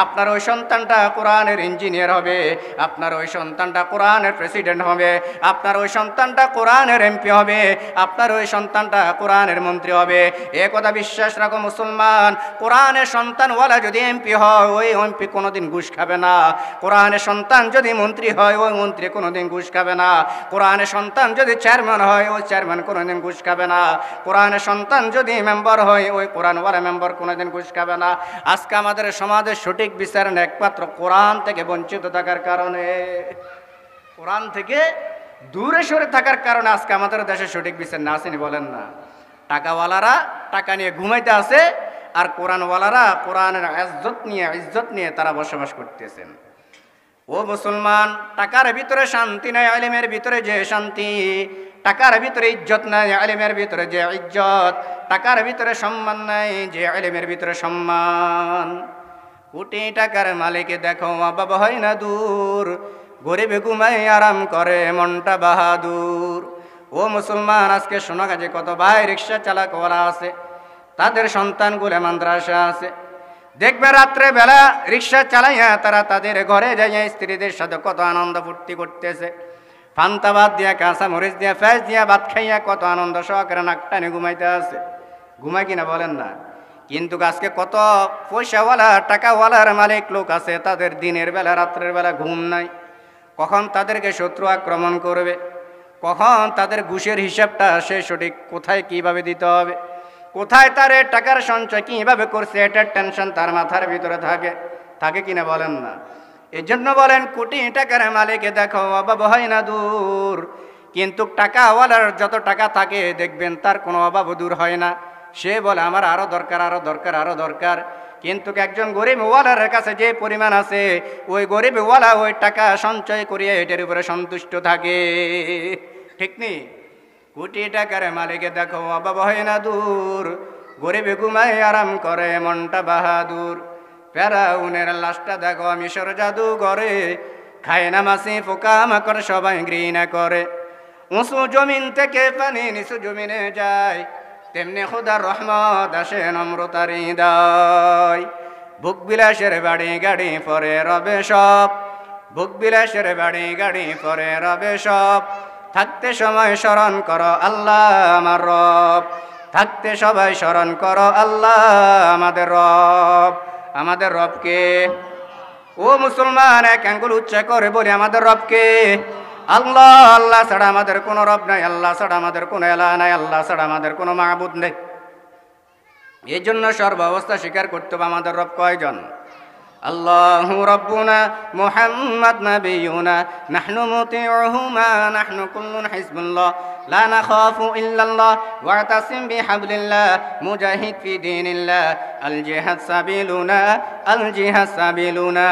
আপনার ওই সন্তানটা কোরআনের ইঞ্জিনিয়ার হবে, আপনার ওই সন্তানটা কোরআনের প্রেসিডেন্ট হবে, আপনার ওই সন্তানটা কোরআনের এমপি হবে, আপনার ওই সন্তানটা কোরআনের মন্ত্রী হবে। এ কথা বিশ্বাস রাখো মুসলমান, কোরআনের সন্তানওয়ালা যদি এমপি হয়, ওই এমপি কোনোদিন ঘুষ খাবে না। কোরআনের সন্তান যদি মন্ত্রী হয়, ওই মন্ত্রী কোনোদিন ঘুষ খাবে না। কোরআনের সন্তান যদি চেয়ারম্যান হয়, ওই চেয়ারম্যান কোনোদিন ঘুষ খাবে না। কোরআনের সন্তান যদি মেম্বার হয়, ওই কোরআনওয়ালা মেম্বার কোনোদিন ঘুষ খাবে না। আজকে আমাদের সমাজের সঠিক বিচারণ একমাত্র কোরআন থেকে বঞ্চিত থাকার কারণে, কোরআন থেকে দূরে সরে থাকার কারণে আজকে আমাদের দেশে সঠিক বিচার না আসেনি, বলেন না? টাকাওয়ালারা টাকা নিয়ে ঘুমাইতে আছে, আর কোরআনওয়ালারা কোরআনের ইজ্জত নিয়ে তারা বসবাস করতেছেন। ও মুসলমান, টাকার ভিতরে শান্তি নাই, ইলমের ভিতরে যে শান্তি। টাকার ভিতরে ইজ্জত নাই, ইলমের ভিতরে যে ইজ্জত। টাকার ভিতরে সম্মান নাই, যে ইলমের ভিতরে সম্মান। কোটি টাকার মালিকে দেখো বাবা হয় না দূর, গরিবে ঘুমাই আরাম করে মনটা বাহাদুর। ও মুসলমান, আজকে শোনা গেছে কত ভাই রিক্সা চালকওয়ালা আছে, তাদের সন্তানগুলো মাদ্রাসা আছে। দেখবে রাত্রে বেলা রিক্সা চালাইয়া তারা তাদের ঘরে যাইয়া স্ত্রীদের সাথে কত আনন্দ ফুর্তি করতেছে। পান্তা ভাত দিয়া, কাঁচা মরিচ দিয়া, ফেস দিয়া ভাত খাইয়া কত আনন্দ সহকারে নাকটানে ঘুমাইতে আছে। ঘুমায় কিনা বলেন না? কিন্তু আজকে কত পয়সাওয়ালা টাকাওয়ালার মালিক লোক আছে, তাদের দিনের বেলা রাত্রের বেলা ঘুম নাই। কখন তাদেরকে শত্রু আক্রমণ করবে, কখন তাদের ঘুষের হিসাবটা সে সঠিক কোথায় কিভাবে দিতে হবে, কোথায় তার টাকার সঞ্চয় কিভাবে করছে, এটার টেনশন তার মাথার ভিতরে থাকে কিনা বলেন না? এই জন্য বলেন কোটি টাকার মালিকে দেখো অভাব হয় না দূর। কিন্তু টাকাওয়ালার যত টাকা থাকে দেখবেন তার কোনো অভাব দূর হয় না। সে বলে আমার আরো দরকার, আরো দরকার, আরো দরকার। কিন্তু একজন গরিবওয়ালার কাছে যে পরিমাণ আছে, ওই গরিবওয়ালা ওই টাকা সঞ্চয় করিয়ে এটার উপরে সন্তুষ্ট থাকে, ঠিক নেই? কোটি টাকার মালিকে দেখো অভাব হয় না দূর, গরিবে ঘুমায় আরাম করে মনটা বাহাদুর। ফেরাউনের লাশটা দেখো মিশর জাদু করে, খায় না মাছি পোকা মাকড় সবাই ঘৃণা করে। উঁচু জমিন থেকে পানি নিচু জমিনে যায়, তেমনি খোদার রহমত আসে নম্রতার হৃদয়। ভোগ বিলাসের বাড়ি গাড়ি পরে রবে সব, ভোগ বিলাসের বাড়ি গাড়ি পরে রবে সব। থাকতে সময় স্মরণ করো আল্লাহ আমার রব, থাকতে সবাই স্মরণ করো আল্লাহ আমাদের রব। আমাদের রবকে, ও মুসলমান এক আঙ্গুল উচ্চ করে বলি আমাদের রবকে। আল্লাহ, আল্লাহ ছাড়া আমাদের কোনো রব নাই, আল্লাহ ছাড়া আমাদের কোনো এলাহ নাই, আল্লাহ ছাড়া আমাদের কোনো মাহবুদ নেই। এই জন্য সর্বাবস্থা স্বীকার করতে হবে আমাদের রব কয়জন। আল্লাহু রাব্বুনা মুহাম্মদ নাবিয়ুনা নাহনু মুতিউহু মা নাহনু কুল্লুন হিজবুল্লাহ লা নাখাফু ইল্লাল্লাহ ওয়াতাসিম বিহাবলিল্লাহ মুজাহিদ ফি দীনিল্লাহ আল জিহাদ সাবিলুনা আল জিহাদ সাবিলুনা।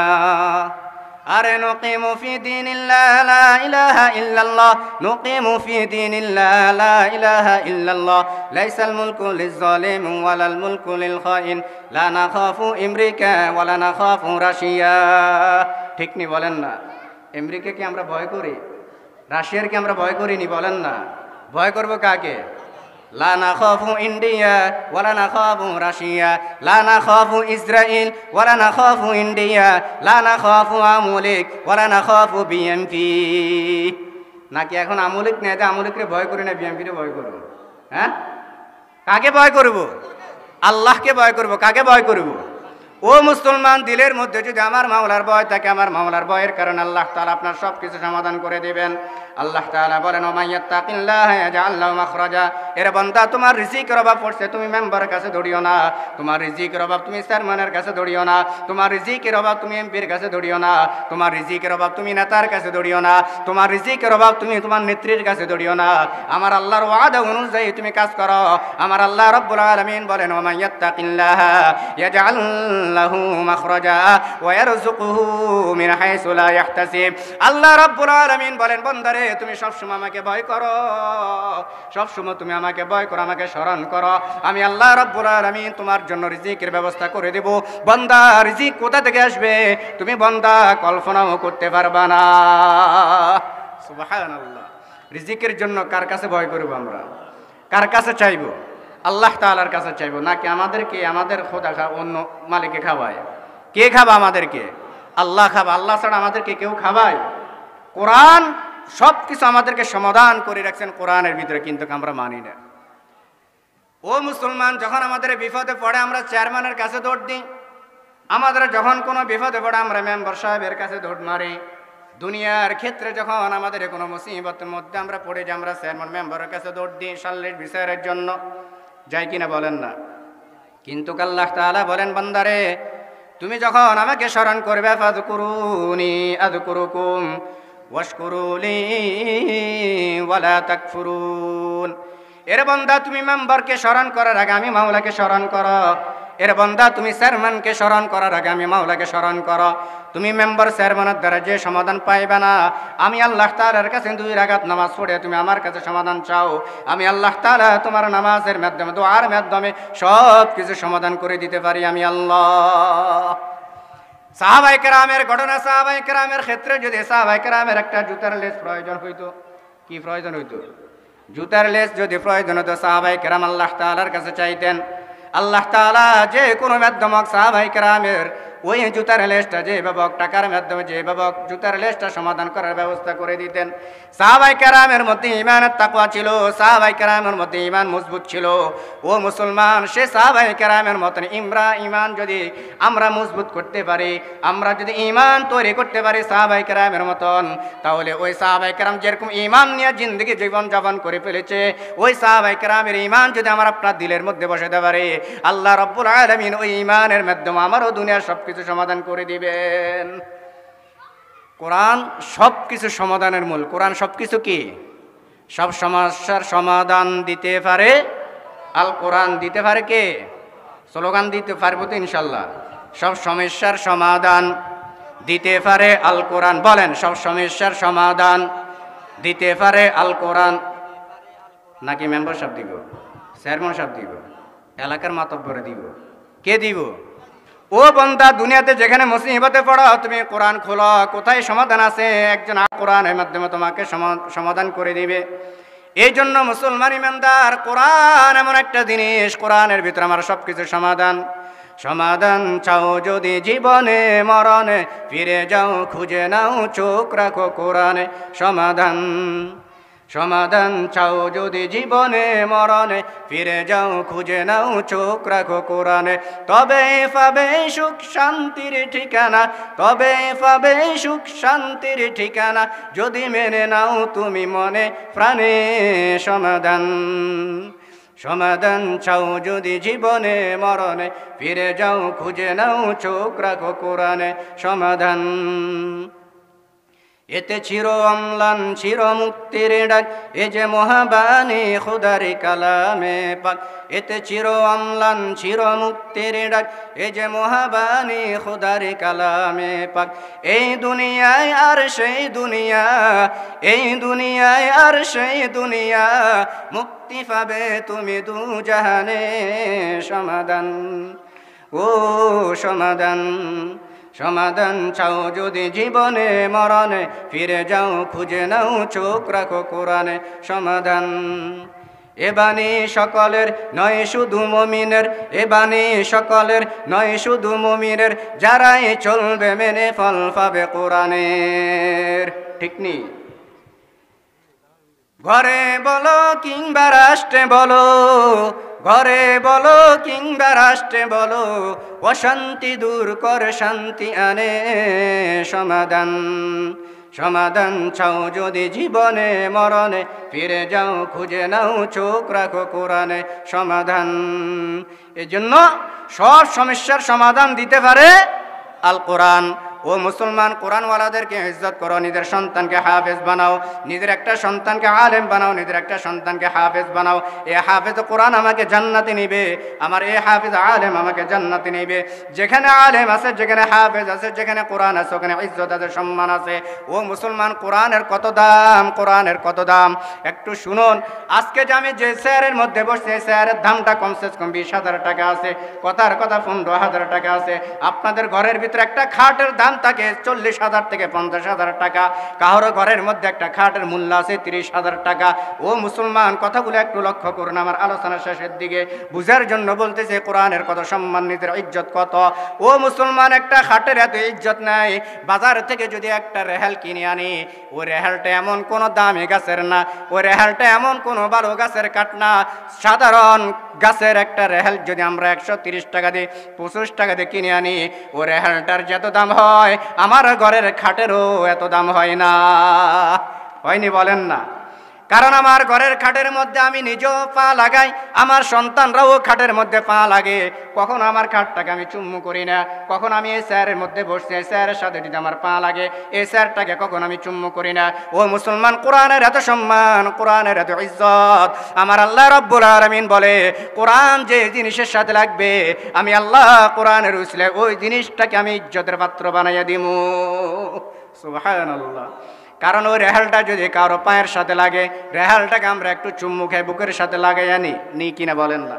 আরে নুকিমু ফি দীনিল্লাহ লা ইলাহা ইল্লাল্লাহ, নুকিমু ফি দীনিল্লাহ লা ইলাহা ইল্লাল্লাহ। লাইসাল মুলকু লিজ-জালিম ওয়ালাল মুলকু লিল খাইন, লা নাখাফু আমেরিকা ওয়ালা নাখাফু রাশিয়া। ঠিক নি বলেন না? আমেরিকাকে আমরা ভয় করি, রাশিয়ার কি আমরা ভয় করিনি বলেন না? ভয় করব কাকে? লা নাখাফু ইন্ডিয়া ওয়ালা নাখাফু রাশিয়া, লা নাখাফু ইসরাইল ওয়ালা নাখাফু ইন্ডিয়া, লা নাখাফু আমলিক ওয়ালা নাখাফু বিএমপি। নাকি এখন আমলিক নেতা আমলিকরে ভয় করি না বিএমপিরে ভয় করব? হ্যাঁ, কাকে ভয় করব? আল্লাহকে ভয় করব। কাকে ভয় করব? ও মুসলমান, দিলের মধ্যে যদি আমার মাওলার ভয় থাকে, আমার মাওলার ভয়ের কারণে আল্লাহ তাআলা আপনার সব কিছু সমাধান করে দিবেন। আল্লাহ তাআলা বলেন, ওয়া মাইয়াত্তাকিল্লাহা ইয়াজআল লাহু মাখরাজা। এর বান্দা, তোমার রিজিকের অভাব পড়ছে, তুমি মেম্বারের কাছে দৌড়িও না। তোমার রিজিকের অভাব তুমি চেয়ারম্যানের কাছে দৌড়িও না। তোমার রিজিকের অভাব তুমি এমপির কাছে দৌড়িও না। তোমার রিজিকের অভাব তুমি নেতার কাছে দৌড়িও না। তোমার রিজিকের অভাব তুমি তোমার নেত্রীর কাছে দৌড়িও না। আমার আল্লাহর ওয়াদা অনুযায়ী তুমি কাজ করো। আমার আল্লাহ রাব্বুল আলামিন বলেন, ওয়া মাইয়াত্তাকিল্লাহা ইয়াজআল লাহু মাখরাজা ওয়া ইয়ারযুকুহু মিন হাইসু লা ইয়াহতাসিব। আল্লাহ রাব্বুল আলামিন বলেন, বান্দারে তুমি সবসময় আমাকে ভয় করো, সবসময় তুমি আমাকে ভয় করো, আমাকে স্মরণ করো। আমি আল্লাহ রাব্বুল আলামিন তোমার জন্য রিজিকের ব্যবস্থা করে দেব। বান্দা, রিজিক কোথা থেকে আসবে তুমি বান্দা কল্পনাও করতে পারবা না। সুবহানাল্লাহ। রিজিকের জন্য কার কাছে ভয় করব আমরা? কার কাছে চাইব? আল্লাহ তাআলার কাছে চাইব, নাকি আমাদেরকে আমাদের খোদা অন্য মালিকে খাওয়ায়? কে খাবা আমাদেরকে? আল্লাহ খাবা। আল্লাহ ছাড়া আমাদেরকে কেউ খাওয়ায়? কোরআন সব কিছু আমাদেরকে সমাধান করে রাখছেন কোরআনের ভিতরে, কিন্তু আমরা মানি না। ও মুসলমান, যখন আমাদের বিপদে পড়ে আমরা চেয়ারম্যানের কাছে দৌড় দিই, আমাদের যখন কোনো বিপদে পড়ে আমরা মেম্বার সাহেবের কাছে দৌড় মারি। দুনিয়ার ক্ষেত্রে যখন আমাদের কোনো মুসিবতের মধ্যে আমরা পড়ে যাই, আমরা চেয়ারম্যান মেম্বারের কাছে দৌড় দিই সালিশ বিচারের জন্য। যাই কিনা বলেন না? কিন্তু আল্লাহ তাআলা বলেন, বান্দারে তুমি যখন আমাকে স্মরণ করবে, ফাযকুরুনি আযকুরুকুম ওয়াশকুরুলি ওয়ালা তাকফুরুন। এর বান্দা, তুমি মেম্বারকে স্মরণ করার আগে আমি মাওলাকে স্মরণ করো। এর বান্দা, তুমি চেয়ারম্যানকে স্মরণ করার আগে আমি মাওলাকে স্মরণ করো। তুমি মেম্বার চেয়ারম্যানের দ্বারা যে সমাধান পাইবে না, আমি আল্লাহ তাআলার কাছে 2 রাকাত নামাজ পড়ে তুমি আমার কাছে সমাধান চাও। আমি আল্লাহ তাআলা তোমার নামাজের মাধ্যমে, দোয়ার মাধ্যমে সব কিছু সমাধান করে দিতে পারি আমি আল্লাহ। সাহাবায়ে কেরামের ঘটনা, সাহাবায়ে কেরামের ক্ষেত্রে যদি সাহাবায়ে কেরামের একটা জুতার লেস প্রয়োজন হইতো, কি প্রয়োজন হইতো? জুতার লেস যদি প্রয়োজন হতো, সাহাবায়ে কেরাম আল্লাহ তাআলার কাছে চাইতেন। আল্লাহ তাআলা যে কোনো মাধ্যমে সাহাবায়ে কেরামের ওই জুতার লেসটা যেভাবে টাকার মাধ্যমে যেভাবে জুতার লেসটা সমাধান করার ব্যবস্থা করে দিতেন। সাহাবায়ে কেরামের মধ্যে ঈমানের তাকওয়া ছিল, সাহাবায়ে কেরামের মধ্যে ঈমান মজবুত ছিল। ও মুসলমান, সে সাহাবায়ে কেরামের মতন ঈমান যদি আমরা মজবুত করতে পারি, আমরা যদি ঈমান তৈরি করতে পারি সাহাবায়ে কেরামের মতন, তাহলে ওই সাহাবায়ে কেরাম যেরকম ঈমান নিয়ে জিন্দেগি জীবন যাপন করে ফেলেছে, ওই সাহাবায়ে কেরামের ঈমান যদি আমরা আপনার দিলের মধ্যে বসাতে পারি, আল্লাহ রাব্বুল আলামিন ওই ঈমানের মাধ্যমে আমারও দুনিয়ার সব কিছু সমাধান করে দিবেন। কোরআন সব কিছু সমাধানের মূল। কোরআন সব কিছু কি? সব সমস্যার সমাধান দিতে পারে আল কোরআন। দিতে পারে কে? স্লোগান দিতে পারবো তো ইনশাল্লাহ। সব সমস্যার সমাধান দিতে পারে আল কোরআন। বলেন, সব সমস্যার সমাধান দিতে পারে আল কোরআন। নাকি মেম্বার সাহেব দিব, চেয়ারম্যান সাহেব দিব, এলাকার মাতব্বরে দিব? কে দিব? ও বান্দা, দুনিয়াতে যেখানে মুসিবতে পড়ো তুমি কোরআন খোলো, কোথায় সমাধান আছে? একজন কোরআনের মাধ্যমে তোমাকে সমাধান করে দিবে। এই জন্য মুসলমান ইমানদার, কোরআন এমন একটা জিনিস, কোরআনের ভিতরে আমার সবকিছু সমাধান। সমাধান চাও যদি জীবনে মরণে, ফিরে যাও খুঁজে নাও চোখ রাখো কোরআনে। সমাধান সমাধান চাও যদি জীবনে মরণে, ফিরে যাও খুঁজে নাও চোখ রাখো কোরআনে। তবে পাবে সুখ শান্তির ঠিকানা, তবে পাবে সুখ শান্তির ঠিকানা, যদি মেনে নাও তুমি মনে প্রাণে। সমাধান সমাধান চাও যদি জীবনে মরণে, ফিরে যাও খুঁজে নাও চোখ রাখো কোরআনে। সমাধান এতে চির অম্লান চির মুক্তির ডাক, এ যে মহাবাণী খুদার কালামে পাক। এতে চির অম্লান চির মুক্তির ডাক, এ যে মহাবাণী খুদার কালামে পাক। এই দুনিয়ায় আর সেই দুনিয়া, এই দুনিয়ায় আর সেই দুনিয়া, মুক্তি পাবে তুমি দু জাহানে। সমাধান ও সমাধান সমাধান চাও যদি জীবনে মরণে, ফিরে যাও খুঁজে নাও চোখ রাখো কোরআনে। সমাধান এ বাণী সকলের নয় শুধু মুমিনের, এ বাণী সকলের নয় শুধু মুমিনের, যারাই চলবে মেনে ফল পাবে কোরআনের। ঠিক নি? ঘরে বলো কিংবা রাষ্ট্রে বলো, ঘরে বলো কিংবা রাষ্ট্রে বলো, অশান্তি দূর করে শান্তি আনে। সমাধান সমাধান চাও যদি জীবনে মরণে, ফিরে যাও খুঁজে নাও চোখ রাখো কোরআনে। সমাধান এজন্য সব সমস্যার সমাধান দিতে পারে আল কোরআন। ও মুসলমান, কোরআনওয়ালাদেরকে ইজ্জত করো, নিজের সন্তানকে হাফেজ বানাও, নিজের একটা সন্তানকে আলেম বানাও, নিজের একটা সন্তানকে হাফেজ বানাও। এ হাফেজ কোরআন আমাকে জান্নাতে নিবে, আমার এ হাফেজ আলেম আমাকে জান্নাতে নিবে। যেখানে আলেম আছে, যেখানে হাফেজ আছে, যেখানে কোরআন আছে, ওখানে ইজ্জত আছে, সম্মান আছে। ও মুসলমান, কোরআনের কত দাম, কোরআনের কত দাম একটু শুনুন। আজকে যে আমি যে চেয়ারের মধ্যে বসছি, এই চেয়ারের দামটা কমসে কম 20,000 টাকা আছে, কথার কথা 15,000 টাকা আছে। আপনাদের ঘরের ভিতরে একটা খাটের দাম থাকে 40,000 থেকে 50,000 টাকা। কারো ঘরের মধ্যে একটা খাটের মূল্য আছে 30,000 টাকা। ও মুসলমান, কথাগুলো একটু লক্ষ্য করুন। আমার আলোচনার শেষের দিকে বুঝার জন্য বলতেছে কোরআনের কত সম্মান, নিজের ইজ্জত কত। ও মুসলমান, একটা খাটের এত ইজ্জত নাই। বাজার থেকে যদি একটা রেহাল কিনে আনি, ওই রেহালটা এমন কোনো দামি গাছের না, ওই রেহালটা এমন কোনো ভালো গাছের কাঠ না। সাধারণ গাছের একটা রেহাল যদি আমরা 130 টাকা দিয়ে 25 টাকা দিয়ে কিনে আনি, ও রেহালটার যত দাম হয়, আমার ঘরের খাটেরও এত দাম হয় না। হয়নি বলেন না? কারণ আমার ঘরের খাটের মধ্যে আমি নিজেও পা লাগাই, আমার সন্তানরাও খাটের মধ্যে পা লাগে। কখন আমার খাটটাকে আমি চুম্মু করি না, কখন আমি এই চেয়ারের মধ্যে বসছি, এই চেয়ারের সাথে যদি আমার পা লাগে, এই চেয়ারটাকে কখন আমি চুম্মু করি না। ও মুসলমান, কোরআনের এত সম্মান, কোরআনের এত ইজ্জত। আমার আল্লাহ রাব্বুল আলামিন বলে, কোরআন যে জিনিসের সাথে লাগবে, আমি আল্লাহ কোরআনের উসিলে ওই জিনিসটাকে আমি ইজ্জতের পাত্র বানাইয়া দিমু। সুবহানাল্লাহ। কারণ ওই রেহালটা যদি কারো পায়ের সাথে লাগে, রেহালটাকে আমরা একটু চুম্মু খেয়ে বুকের সাথে লাগাইয়া নি কিনা বলেন না?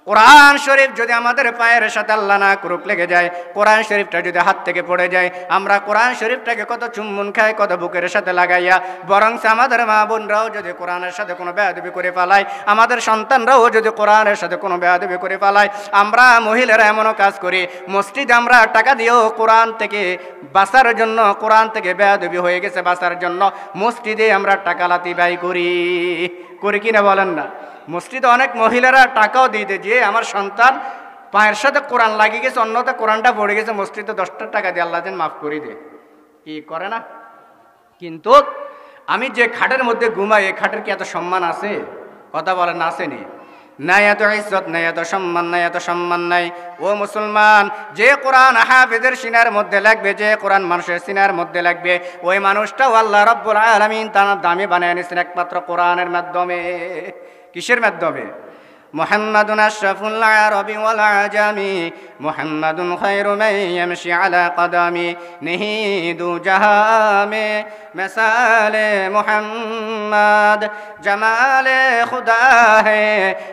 কোরআন শরীফ যদি আমাদের পায়ের সাথে আল্লাহ না করুক লেগে যায়, কোরআন শরীফটা যদি হাত থেকে পড়ে যায়, আমরা কোরআন শরীফটাকে কত চুম্বন খাই, কত বুকের সাথে লাগাইয়া। বরং আমাদের মা বোনরাও যদি কোরআনের সাথে কোনো বেয়াদবি করে পালায়, আমাদের সন্তানরাও যদি কোরআনের সাথে কোনো বেয়াদবি করে পালায়, আমরা মহিলারা এমনও কাজ করি, মসজিদে আমরা টাকা দিয়েও কোরআন থেকে বাঁচার জন্য, কোরআন থেকে বেয়াদবি হয়ে গেছে বাঁচার জন্য মসজিদে আমরা টাকা লাতি ব্যয় করি কিনা বলেন না? মসজিদে অনেক মহিলারা টাকাও দিয়ে দেয় যে আমার সন্তান পায়ের সাথে কোরআন লাগিয়ে গেছে, অন্যতে কোরআনটা পড়ে গেছে, মসজিদে 10টা টাকা দিয়ে আল্লাহ যেন মাফ করে দে। কি করে না? কিন্তু আমি যে খাটের মধ্যে ঘুমাই, এই খাটের কি এত সম্মান আছে? কথা বলেন না, আসেনি? নাই এত ইজ্জত, নাই এত সম্মান, নাই এত সম্মান নাই। ও মুসলমান, যে কোরআন হাফেজের সিনার মধ্যে লাগবে, যে কোরআন মানুষের সিনার মধ্যে লাগবে, ওই মানুষটাও আল্লাহ রাব্বুল আলামিন তার দামি বানিয়ে নিয়েছেন একমাত্র কোরআনের মাধ্যমে। কিসের মাধ্যমে? মুহাম্মাদুন আশরাফুল আরবি ওয়াল আজামি মুহাম্মাদুন খায়রু মান ইয়ামশি আলা কদামি নিহিদু জাহামে মিসালে মুহাম্মদ জামালে খুদা হে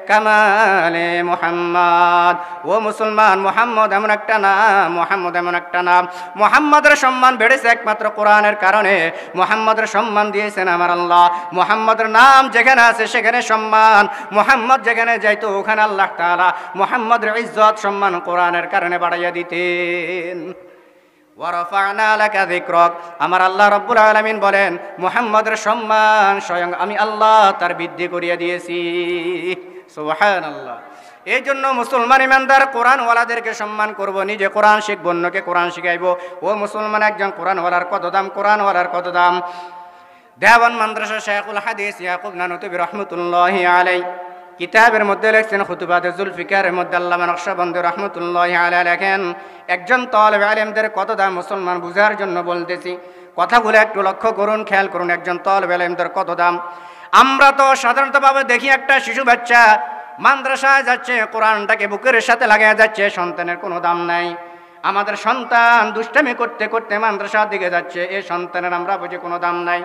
কামালে মুহাম্মদ। ও মুসলমান, মুহাম্মদ এমন একটা নাম, মুহাম্মদ এমন একটা নাম, মুহাম্মদের সম্মান বেড়েছে একমাত্র কোরআনের কারণে। মুহাম্মদের সম্মান দিয়েছেন আমার আল্লাহ। মুহাম্মদের নাম যেখানে আছে সেখানে সম্মান, মুহাম্মদ যেখানে যাইতো ওখানে আল্লাহ তাআলা মুহাম্মদের ইজ্জত সম্মান কোরআনের কারণে বাড়াইয়া দিতেন। ওয়ারাফা'না লাকা যিকরাক, আমার আল্লাহ রাব্বুল আলামিন বলেন মুহাম্মদের সম্মান স্বয়ং আমি আল্লাহ তার বৃদ্ধি করিয়া দিয়েছি। সুবহানাল্লাহ। এই জন্য মুসলমান ইমানদার কোরআনওয়ালাদেরকে সম্মান করব, নিজে কোরআন শিখব, অন্যকে কোরআন শিখাইব। ও মুসলমান, একজন কোরআনওয়ালার কত দাম, কোরআনওয়ালার কত দাম। দেওয়ান মাদ্রাসা শাইখুল হাদিস ইয়াকুব নানুতুবি রহমতুল্লাহি আলাইহি কিতাবের মধ্যে লেখছেন খুতুবাতে জুলফিকারের মধ্যে আল্লামা নকশবন্দি রহমতুল্লাহি আলাইহি লেখেন, একজন তালেব ইলমদের কত দাম মুসলমান বুঝার জন্য বলতেছি। কথাগুলো একটু লক্ষ্য করুন, খেয়াল করুন, একজন তালেব ইলমদের কত দাম। আমরা তো সাধারণতভাবে দেখি একটা শিশু বাচ্চা মাদ্রাসায় যাচ্ছে, কোরআনটাকে বুকের সাথে লাগায় যাচ্ছে, সন্তানের কোনো দাম নাই। আমাদের সন্তান দুষ্টামি করতে করতে মাদ্রাসার দিকে যাচ্ছে, এই সন্তানের আমরা বুঝি কোনো দাম নাই।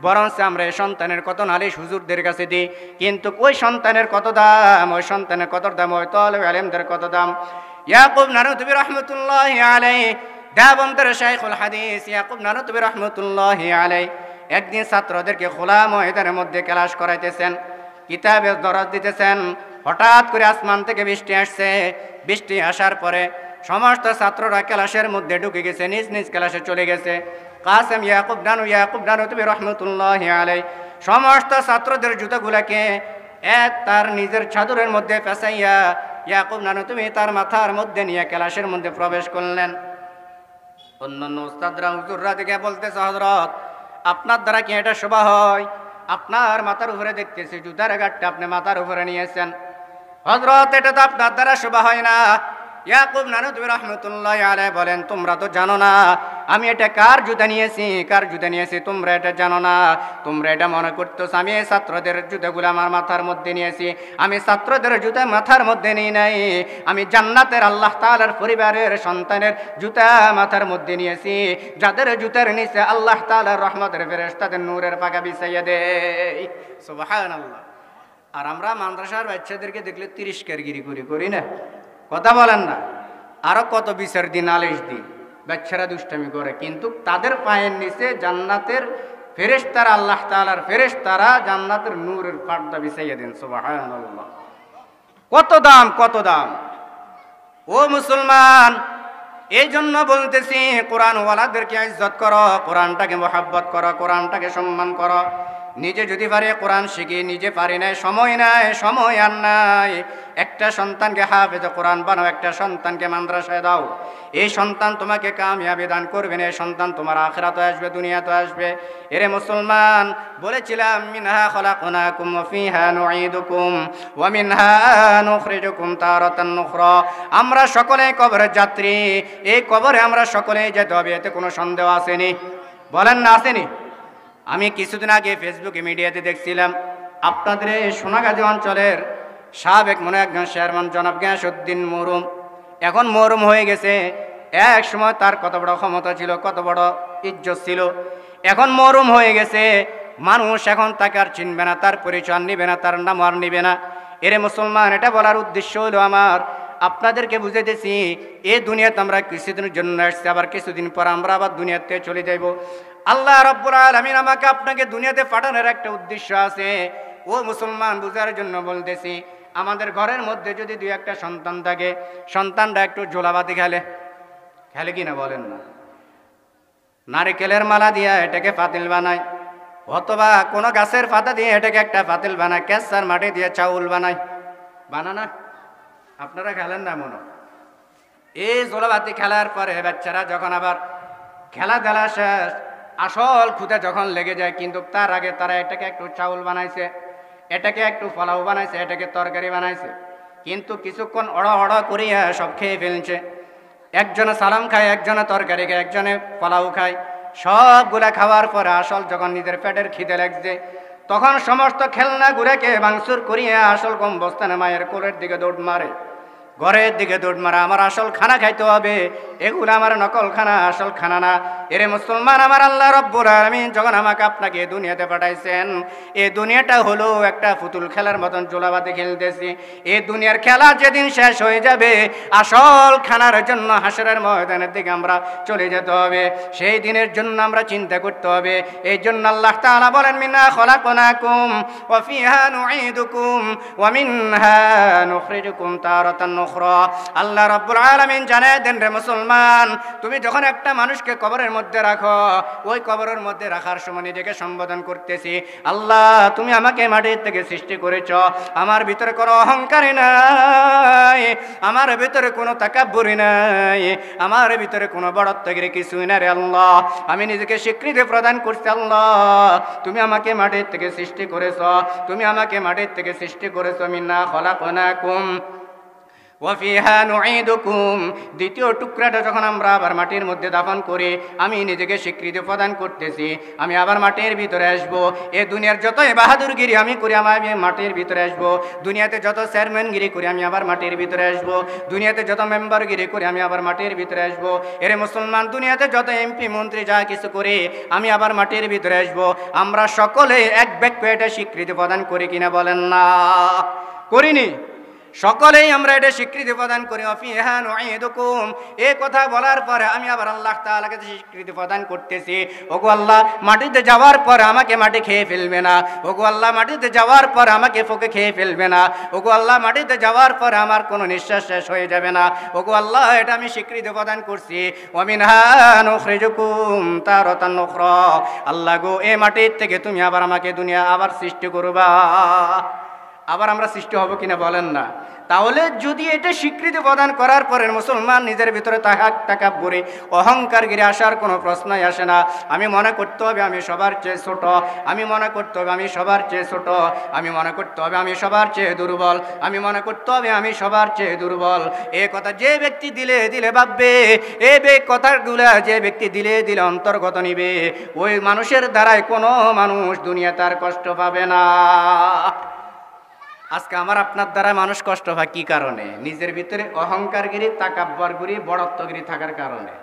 বরঞ্চ আমরা এই সন্তানের কত নালিশ হুজুরদের কাছে দিই, কিন্তু ওই সন্তানের কত দাম, ওই সন্তানের কত দাম, ওই তালেব ইলমদের কত দাম। ইয়াকুব নানুতুবি রহমতুল্লাহি আলাইহি, দেওবন্দের শাইখুল হাদিস ইয়াকুব নানুতুবি রহমতুল্লাহি আলাইহি একদিন ছাত্রদেরকে খোলা ময়দানের মধ্যে ক্লাস করাইতেছেন, কিতাবের দরজ দিতেছেন। হঠাৎ করে আসমান থেকে বৃষ্টি আসছে। বৃষ্টি আসার পরে সমস্ত ছাত্ররা ক্লাসের মধ্যে ঢুকে গেছে, নিজ নিজ ক্লাসে চলে গেছে। কাসেম ইয়াকুব নানুতুবি রহমতুল্লাহি আলাইহি সমস্ত ছাত্রদের জুতাগুলাকে তার নিজের চাদরের মধ্যে পেঁচাইয়া ইয়াকুব নানুতুবি তার মাথার মধ্যে নিয়ে ক্লাসের মধ্যে প্রবেশ করলেন। অন্যান্য উস্তাদরা হুজুররা দিকে বলতেছে, হযরত আপনার দ্বারা কি এটা শোভা হয়? আপনার মাথার উপরে দেখতেছি জুতার গাঁটটা আপনি মাথার উপরে নিয়েছেন। হযরত এটা তো আপনার দ্বারা শোভা হয় না। ইয়াকুব নানুতুবি রহমতুল্লাহি আলাইহি বলেন, তোমরা তো জানো না আমি এটা কার জুতা নিয়েছি, কার জুতা নিয়েছি তোমরা এটা জানো না। তোমরা এটা মনে করতেছো আমি এই ছাত্রদের জুতাগুলো আমার মাথার মধ্যে নিয়েছি। আমি ছাত্রদের জুতা মাথার মধ্যে নিই নাই, আমি জান্নাতের আল্লাহ তাআলার পরিবারের সন্তানের জুতা মাথার মধ্যে নিয়েছি, যাদের জুতার নিচে আল্লাহ তাআলার রহমতের ফেরেশতাদের নূরের পাখা বিছাইয়া দেয়। সুবহানাল্লাহ। আর আমরা মাদ্রাসার বাচ্চাদেরকে দেখলে তিরস্কারগিরি করি না, কথা বলেন না, আরো কত বিচার দিন নালিশ দিন, বাচ্চারা দুষ্টামি করে, কিন্তু তাদের পায়ের নিচে জান্নাতের ফেরেশতারা, আল্লাহ তাআলার ফেরেশতারা জান্নাতের নূরের পর্দা বিছাইয়া দেন। সুবহানাল্লাহ। কত দাম, কত দাম। ও মুসলমান, এই জন্য বলতেছি কোরআনওয়ালাদেরকে ইজ্জত করো, কোরআনটাকে মহব্বত করো, কোরআনটাকে সম্মান করো। নিজে যদি পারে কোরআন শিখি, নিজে পারি নাই, সময় নাই, সময় আর নাই। একটা সন্তানকে হাফেজ কোরআন বানাও, একটা সন্তানকে মাদ্রাসায় দাও। এই সন্তান তোমাকে কামিয়াবি দান করবে না, এই সন্তান তোমার আখিরাতে আসবে, দুনিয়াতে আসবে। এরে মুসলমান, বলেছিলাম মিনহা খলাকনাকুম ওয়া ফিহা নুঈদুকুম ওয়া মিনহা নুখরিজুকুম তারাতান নুখরা। আমরা সকলে কবরের যাত্রী, এই কবরে আমরা সকলেই যেতে হবে, এতে কোনো সন্দেহ আসেনি? বলেন না, আসেনি? আমি কিছুদিন আগে ফেসবুকে মিডিয়াতে দেখছিলাম আপনাদের এই সোনাগাজী অঞ্চলের সাবেক মনে একজন চেয়ারম্যান জনাব গিয়াসউদ্দিন মরহুম, এখন মরহুম হয়ে গেছে। এক সময় তার কত বড় ক্ষমতা ছিল, কত বড় ইজ্জত ছিল, এখন মরহুম হয়ে গেছে। মানুষ এখন তাকে আর চিনবে না, তার পরিচয় নিবে না, তার নাম আর নিবে না। এরে মুসলমান, এটা বলার উদ্দেশ্য হলো আমার আপনাদেরকে বুঝাইতেছি এই দুনিয়াতে আমরা কিছুদিনের জন্য আসছি, আবার কিছুদিন পর আমরা আবার দুনিয়াতে চলে যাইব। আল্লাহ রাব্বুল আলামিন আমাকে আপনাকে দুনিয়াতে পাঠানোর একটা উদ্দেশ্য আছে। ও মুসলমান, বুঝার জন্য বলতেছি, আমাদের ঘরের মধ্যে যদি দুই একটা সন্তান থাকে, সন্তানটা একটু ঝোলাবাতি খেলে কি না বলেন না, নারিকেলের মালা দিয়া এটাকে পাতিল বানায়, অথবা কোনো গাছের পাতা দিয়ে এটাকে একটা পাতিল বানায়, কেঁচার মাটি দিয়ে চাউল বানায়, বানানা? আপনারা খেলেন না মনে? এই ঝোলাবাতি খেলার পরে বাচ্চারা যখন আবার খেলাধুলা শেষ, আসল খুঁতে যখন লেগে যায়, কিন্তু তার আগে তারা এটাকে একটু চাউল বানাইছে, এটাকে একটু পোলাও বানাইছে, এটাকে তরকারি বানাইছে, কিন্তু কিছুক্ষণ অড় করিয়া সব খেয়ে ফেলছে। একজনে সালাম খায়, একজনে তরকারি খায়, একজনে পোলাও খায়। সবগুলা খাওয়ার পরে আসল যখন নিজের পেটের খিদে লাগছে, তখন সমস্ত খেলনাগুলোকে ভাঙচুর করিয়া আসল গম্বস্থানে মায়ের কোলের দিকে দৌড় মারে। ঘরের দিকে দৌড় মারা, আমার আসল খানা খাইতে হবে, এগুলো আমার নকল খানা, আসল খানা না। এরে মুসলমান, আমার আল্লাহ রব্বুল আলামিন যখন আমাকে আপনাকে দুনিয়াতে পাঠাইছেন, এই দুনিয়াটা হলো একটা পুতুল খেলার মতন জোলাবাতে খেলতেছি। এই দুনিয়ার খেলা যেদিন শেষ হয়ে যাবে, আসল খানার জন্য হাসরের ময়দানের দিকে আমরা চলে যেতে হবে। সেই দিনের জন্য আমরা চিন্তা করতে হবে। এই জন্য আল্লাহ তাআলা বলেন, মিন্না খলাকনাকুম ওয়া ফিহা নুঈদুকুম ওয়া মিনহা নুখরিজুকুম তারাতান উখরা। আল্লাহ রাব্বুল আলামিন জানায় দেন, রে মুসলমান, তুমি যখন একটা মানুষকে কবরের মধ্যে রাখো, ওই কবরের মধ্যে রাখার সময় নিজেকে সম্বোধন করতেছি, আল্লাহ তুমি আমাকে মাটির থেকে সৃষ্টি করেছ, আমার ভিতরে কোনো অহংকারই নাই, আমার ভিতরে কোনো তাকাব্বুরি নাই, আমার ভিতরে কোনো বড়ত্বগিরি কিছুই না রে আল্লাহ। আমি নিজেকে স্বীকৃতি প্রদান করছি, আল্লাহ তুমি আমাকে মাটির থেকে সৃষ্টি করেছ, তুমি আমাকে মাটির থেকে সৃষ্টি করেছ। মিন্না খলাকনাকুম ওয়া ফিহা নুঈদুকুম। দ্বিতীয় টুকরাটা যখন আমরা আবার মাটির মধ্যে দাফন করি, আমি নিজেকে স্বীকৃতি প্রদান করতেছি, আমি আবার মাটির ভিতরে আসবো। এ দুনিয়ার যত বাহাদুরগিরি আমি করি, আমি মাটির ভিতরে আসবো। দুনিয়াতে যত চেয়ারম্যানগিরি করি, আমি আবার মাটির ভিতরে আসবো। দুনিয়াতে যত মেম্বারগিরি করি, আমি আবার মাটির ভিতরে আসবো। এরে মুসলমান, দুনিয়াতে যত এমপি মন্ত্রী যা কিছু করি, আমি আবার মাটির ভিতরে আসবো। আমরা সকলে এক বাক্যে এটা স্বীকৃতি প্রদান করি কিনা বলেন না? করিনি? সকলেই আমরা এটা স্বীকৃতি প্রদান করি। ফিহা নুঈদুকুম, এই কথা বলার পরে আমি আবার আল্লাহ তাআলাকে স্বীকৃতি প্রদান করতেছি, ওগো আল্লাহ মাটিতে যাওয়ার পরে আমাকে মাটি খেয়ে ফেলবে না, ওগো আল্লাহ মাটিতে যাওয়ার পরে আমাকে ফোকে খেয়ে ফেলবে না, ওগো আল্লাহ মাটিতে যাওয়ার পরে আমার কোনো নিঃশ্বাস শেষ হয়ে যাবে না, ওগো আল্লাহ এটা আমি স্বীকৃতি প্রদান করছি। ওয়া মিনহা নুখরিজুকুম তারাতান উখরা। আল্লাহ গো, এই মাটির থেকে তুমি আবার আমাকে দুনিয়া আবার সৃষ্টি করবা। আবার আমরা সৃষ্টি হব কিনা বলেন না? তাহলে যদি এটা স্বীকৃতি প্রদান করার পরে মুসলমান নিজের ভিতরে তাকাব্বুরি অহংকারগিরি আসার কোনো প্রশ্নই আসে না। আমি মনে করতে হবে আমি সবার চেয়ে ছোট, আমি মনে করতে হবে আমি সবার চেয়ে ছোট, আমি মনে করতে হবে আমি সবার চেয়ে দুর্বল, আমি মনে করতে হবে আমি সবার চেয়ে দুর্বল। এ কথা যে ব্যক্তি দিলে দিলে ভাববে, এই কথাগুলা যে ব্যক্তি দিলে দিলে অন্তর্গত নিবে, ওই মানুষের দ্বারাই কোনো মানুষ দুনিয়া তার কষ্ট পাবে না। আজকে আমার আপনার দ্বারা মানুষ কষ্ট পায় কি কারণে? নিজের ভিতরে অহংকারগিরি, তাকাব্বরগিরি, বড়ত্বগিরি থাকার কারণে।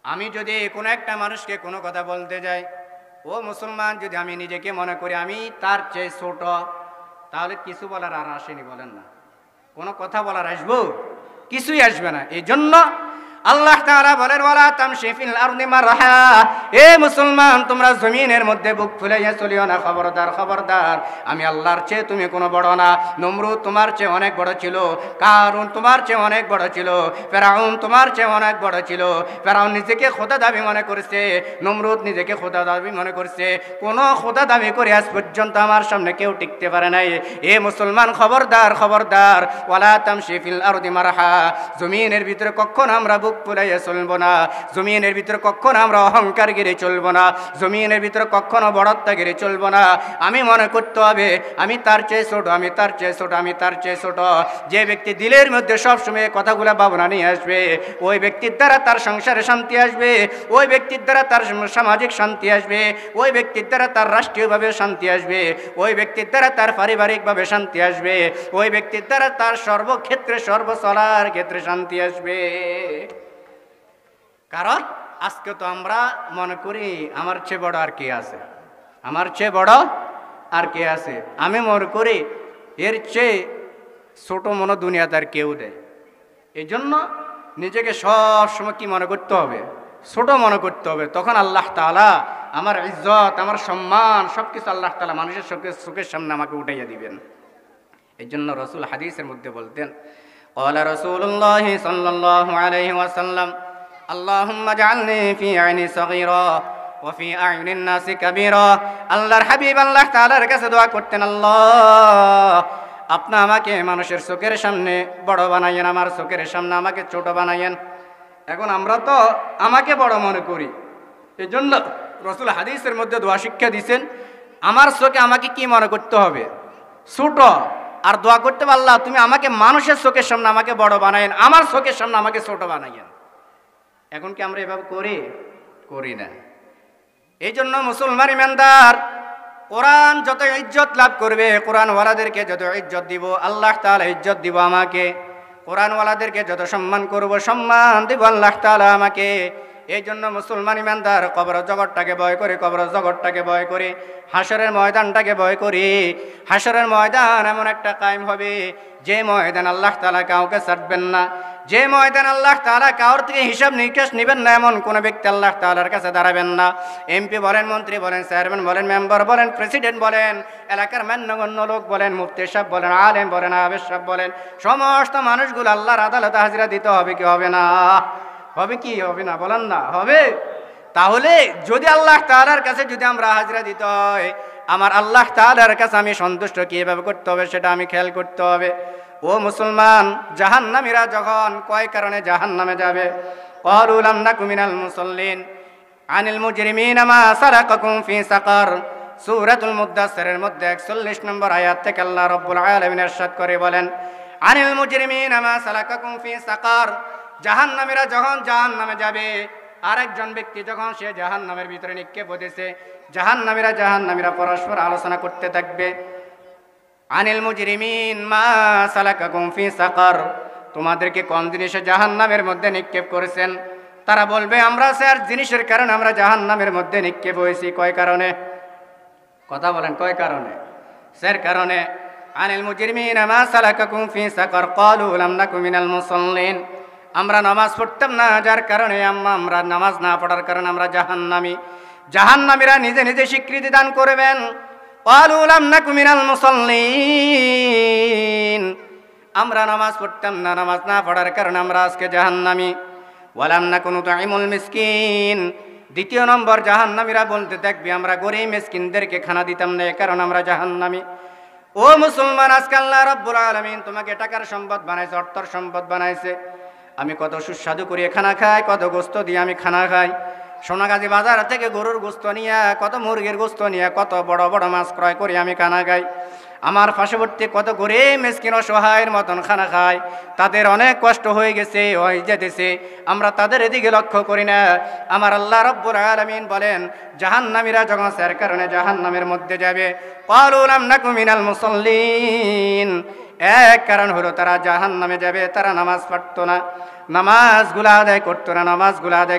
আমি যদি কোনো একটা মানুষকে কোনো কথা বলতে যাই, ও মুসলমান, যদি আমি নিজেকে মনে করি আমি তার চেয়ে ছোট, তাহলে কিছু বলার আর আসেনি, বলেন না? কোনো কথা বলার আসবো? কিছুই আসবে না। এই জন্য আল্লাহ তাআলা বলেন, ওয়ালা তামশি ফিল আরদি মারহা। এ মুসলমান, তোমরা জমিনের মধ্যে বুক ফুলাইয়া চলিও না, খবরদার খবরদার, আমি আল্লাহর চেয়ে তুমি কোনো বড় না। নমরুদ তোমার চেয়ে অনেক বড় ছিল, কারুন তোমার চেয়ে অনেক বড় ছিল, ফেরাউন তোমার চেয়ে অনেক বড় ছিল। ফেরাউন নিজেকে খোদা দাবি মনে করছে, নমরুদ নিজেকে খোদা দাবি মনে করছে। কোনো খোদা দাবি করে আজ পর্যন্ত আমার সামনে কেউ টিকতে পারে নাই। এ মুসলমান, খবরদার খবরদার, ওয়ালা তামশি ফিল আরদি মারহা। জমিনের ভিতরে কখনো আমরা বুক ফুলাইয়া চলবো না, জমিনের ভিতরে কখনো আমরা অহংকার গিরে চলবো না, জমিনের ভিতরে কখনো বড়ত্ব গিরে চলবো না। আমি মনে করতে হবে আমি তার চেয়ে ছোট, আমি তার চেয়ে ছোট, আমি তার চেয়ে ছোট। যে ব্যক্তি দিলের মধ্যে সবসময় কথাগুলো ভাবনা নিয়ে আসবে, ওই ব্যক্তির দ্বারা তার সংসারে শান্তি আসবে, ওই ব্যক্তির দ্বারা তার সামাজিক শান্তি আসবে, ওই ব্যক্তির দ্বারা তার রাষ্ট্রীয়ভাবে শান্তি আসবে, ওই ব্যক্তির দ্বারা তার পারিবারিকভাবে শান্তি আসবে, ওই ব্যক্তির দ্বারা তার সর্বক্ষেত্রে সর্বচলার ক্ষেত্রে শান্তি আসবে। কারণ আজকে তো আমরা মনে করি আমার চেয়ে বড় আর কে আছে, আমার চেয়ে বড় আর কে আছে। আমি মনে করি এর চেয়ে ছোট মনে দুনিয়াতে আর কেউ দেয়। এই জন্য নিজেকে সব সময় কি মনে করতে হবে? ছোট মনে করতে হবে। তখন আল্লাহ তাআলা আমার ইজ্জত, আমার সম্মান সব কিছু আল্লাহ তাআলা মানুষের চোখের সামনে আমাকে উঠাইয়া দিবেন। এই জন্য রাসূল হাদিসের মধ্যে বলতেন, ক্বালা রাসূলুল্লাহি সাল্লাল্লাহু আলাইহি ওয়াসাল্লাম, আল্লাহুম্মা জাআলনি ফি আইনি সগীরা ওয়া ফি আইনিন নাসি কাবীরা। আল্লাহর হাবিব আল্লাহ তাআলার কাছে দোয়া করতেন, আল্লাহ আপনি আমাকে মানুষের চোখের সামনে বড় বানাইয়েন, আমার চোখের সামনে আমাকে ছোট বানাইয়েন। এখন আমরা তো আমাকে বড় মনে করি। এই জন্য রাসূল হাদিসের মধ্যে দোয়া শিক্ষা দিয়েছেন, আমার চোখে আমাকে কি মনে করতে হবে? ছোট। আর দোয়া করতে হবে, আল্লাহ তুমি আমাকে মানুষের চোখের সামনে আমাকে বড় বানাইয়েন, আমার চোখের সামনে আমাকে ছোট বানাইয়েন। এখন কি আমরা এভাবে করি না? এই জন্য মুসলমান ইমানদার কোরআন যত ইজ্জত লাভ করবে, কোরআন ওয়ালাদেরকে যত ইজ্জত দিব, আল্লাহ তাআলা ইজ্জত দিব আমাকে। কোরআনওয়ালাদেরকে যত সম্মান করব, সম্মান দিব আল্লাহ তাআলা আমাকে। এই জন্য মুসলমান ইমানদার কবর জগৎটাকে ভয় করে, কবর জগৎটাকে ভয় করে, হাসরের ময়দানটাকে ভয় করি। হাসরের ময়দান এমন একটা কায়েম হবে যে ময়দান আল্লাহ তাআলা কাউকে ছাড়বেন না, যে ময়দান আল্লাহ তাআলা কাউর থেকে হিসাব নিকাশ নেবেন না, এমন কোনো ব্যক্তি আল্লাহ তাআলার কাছে দাঁড়াবেন না। এমপি বলেন, মন্ত্রী বলেন, চেয়ারম্যান বলেন, মেম্বার বলেন, প্রেসিডেন্ট বলেন, এলাকার মান্যগণ্য লোক বলেন, মুফতি সাহেব বলেন, আলেম বলেন, হাফেজ সাহেব বলেন, সমস্ত মানুষগুলো আল্লাহর আদালতে হাজিরা দিতে হবে কি হবে না? হবে কি হবে না? বলেন না, হবে। তাহলে যদি আল্লাহ তাআলার কাছে যদি আমরা হাজিরা দিতে হয়, আমার আল্লাহ তাআলার কাছে আমি সন্তুষ্ট কিভাবে করতে হবে সেটা আমি খেয়াল করতে হবে। ও মুসলমান, জাহান্নামীরা যখন কয় কারণে জাহান্নামে যাবে, ক্বালু লাম নাকু মিনাল মুসাল্লিন আনিল মুজরিমিনা মা সারাকাকুম ফি সাকার। সূরাতুল মুদ্দাসসিরের মধ্যে 41 নম্বর আয়াত থেকে আল্লাহ রাব্বুল আলামিন ইরশাদ করে বলেন, আনিল মুজরিমিনা মা সারাকাকুম ফি সাকার। জাহান্নামীরা যখন জাহান্নামে যাবে, আরেকজন ব্যক্তি যখন সে জাহান্নামের ভিতরে নিক্ষেপ হতেছে, জাহান্নামীরা পরস্পর আলোচনা করতে থাকবে, আনিল মুজরিমিন মা সালাকাকুম ফি সাকার, তোমাদেরকে কোন জিনিসে জাহান্নামের মধ্যে নিক্ষেপ করেছেন? তারা বলবে, আমরা স্যার জিনিসের কারণে আমরা জাহান্নামের মধ্যে নিক্ষেপ হয়েছি। কয় কারণে? কথা বলেন, কয় কারণে? স্যার কারণে। আনিল মুজরিমিন মা সালাকাকুম ফি সাকার ক্বালু লাম নাকু মিনাল মুসাল্লিন, আমরা নামাজ পড়তাম না, যার কারণে আমরা নামাজ না পড়ার কারণে আমরা জাহান্নামী। জাহান্নামীরা নিজে নিজে স্বীকৃতি দান করবেন, ক্বালু লাম নাকু মিনাল মুসাল্লিন, আমরা নামাজ পড়তাম না, নামাজ না পড়ার কারণে আমরা আজকে জাহান্নামী। ওয়া লাম নাকু নুতঈমুল মিসকিন, দ্বিতীয় নম্বর জাহান্নামীরা বলতে থাকবে, আমরা গরিব মিসকিনদেরকে খানা দিতাম না, এই কারণে আমরা জাহান্নামী। ও মুসলমান, আজকে আল্লাহ রাব্বুল আলামিন তোমাকে টাকার সম্পদ বানাইছে, অর্থর সম্পদ বানাইছে। আমি কত সুস্বাদু করে খানা খাই, কত গোস্ত দিয়ে আমি খানা খাই, সোনাগাজী বাজার থেকে গরুর গোস্ত নিয়ে, কত মুরগির গোস্ত নিয়ে, কত বড় বড় মাছ ক্রয় করে আমি খানা খাই। আমার পার্শ্ববর্তী কত গরিব মিসকিন অসহায়ের মতন খানা খায়, তাদের অনেক কষ্ট হয়ে গেছে, হয়ে যেতেছে, আমরা তাদের এদিকে লক্ষ্য করি না। আমার আল্লাহ রাব্বুল আলামিন বলেন, জাহান্নামীরা যখন এর কারণে জাহান্নামের মধ্যে যাবে, ক্বালু লাম নাকু মিনাল মুসাল্লিন, এক কারণ হলো তারা জাহান্নামে যাবে, তারা নামাজ পড়তো না, নামাজগুলো আদায়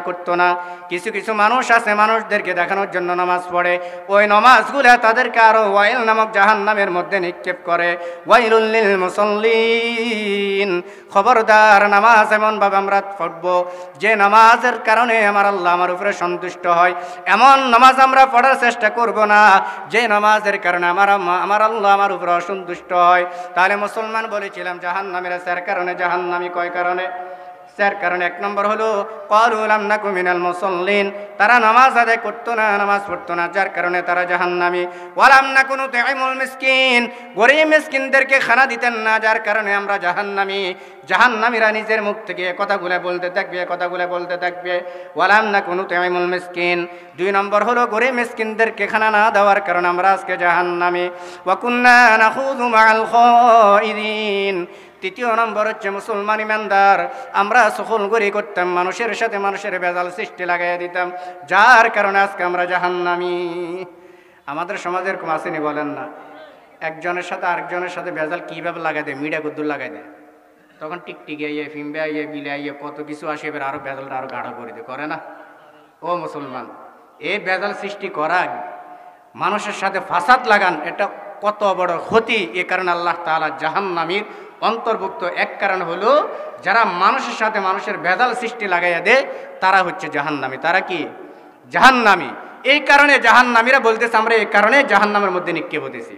করতো না। কিছু কিছু মানুষ আছে, মানুষদেরকে দেখানোর জন্য নামাজ পড়ে, ওই নামাজগুলো তাদেরকে আরো ওয়াইল নামক জাহান্নামের মধ্যে নিক্ষেপ করে। ওয়াইলুল লিল মুসাল্লিন, খবরদার, নামাজ এমন ভাবে আমরা পড়বো যে নামাজের কারণে আমার আল্লাহ আমার উপরে সন্তুষ্ট হয়। এমন নামাজ আমরা পড়ার চেষ্টা করব না যে নামাজের কারণে আমার আল্লাহ আমার উপরে অসন্তুষ্ট হয়। তাহলে মুসলমান বলেছিলাম, জাহান্নামীরা এর কারণে জাহান্নামী। কয় কারণে? চার কারণে। এক নম্বর হলো ক্বালু লাম নাকু মিনাল মুসাল্লিন, তারা নামাজ আদায় করতো না, নামাজ পড়তো না, যার কারণে তারা জাহান্নামী। ওয়া লাম নাকু নুতঈমুল মিসকিন, গরিব মিসকিনদেরকে খানা দিতেন না, যার কারণে আমরা জাহান্নামী। জাহান্নামীরা নিজের মুখ থেকে কথাগুলো বলতে থাকবে। ওয়া লাম নাকু নুতঈমুল মিসকিন। দুই নম্বর হলো গরিব মিসকিনদেরকে খানা না দেওয়ার কারণে আমরা আজকে জাহান্নামী। ওয়া কুন্না নাখুযু মাআল খায়িদিন। তৃতীয় নম্বর হচ্ছে মুসলমান ইমানদার, আমরা সকলগরি করতাম, মানুষের সাথে মানুষের ভেজাল সৃষ্টি লাগাইয়া দিতাম, যার কারণে আজকে আমরা জাহান্নামী। আমাদের সমাজের এরকম আসেনি বলেন না? একজনের সাথে আরেকজনের সাথে ভেজাল কীভাবে লাগাই দেয়, মিডিয়া কুদ্দুর লাগাই দেয়, তখন টিকটিকি আইয়ে, ফিম্বে আইয়ে, বিলে আইয়ে, কত কিছু আসে, এবার আরও ভেজালটা আরও গাঢ় করে দেয়, করে না? ও মুসলমান, এই ভেজাল সৃষ্টি করা, মানুষের সাথে ফাসাদ লাগান, এটা কত বড় ক্ষতি। এ কারণে আল্লাহ তাআলা জাহান্নামীর অন্তর্ভুক্ত এক কারণ হলো যারা মানুষের সাথে মানুষের ভেজাল সৃষ্টি লাগাইয়া দেয়, তারা হচ্ছে জাহান্নামী। তারা কি? জাহান্নামী। এই কারণে জাহান্নামীরা বলতেছে, আমরা এই কারণে জাহান্নামের মধ্যে নিক্ষেপ হতেছি।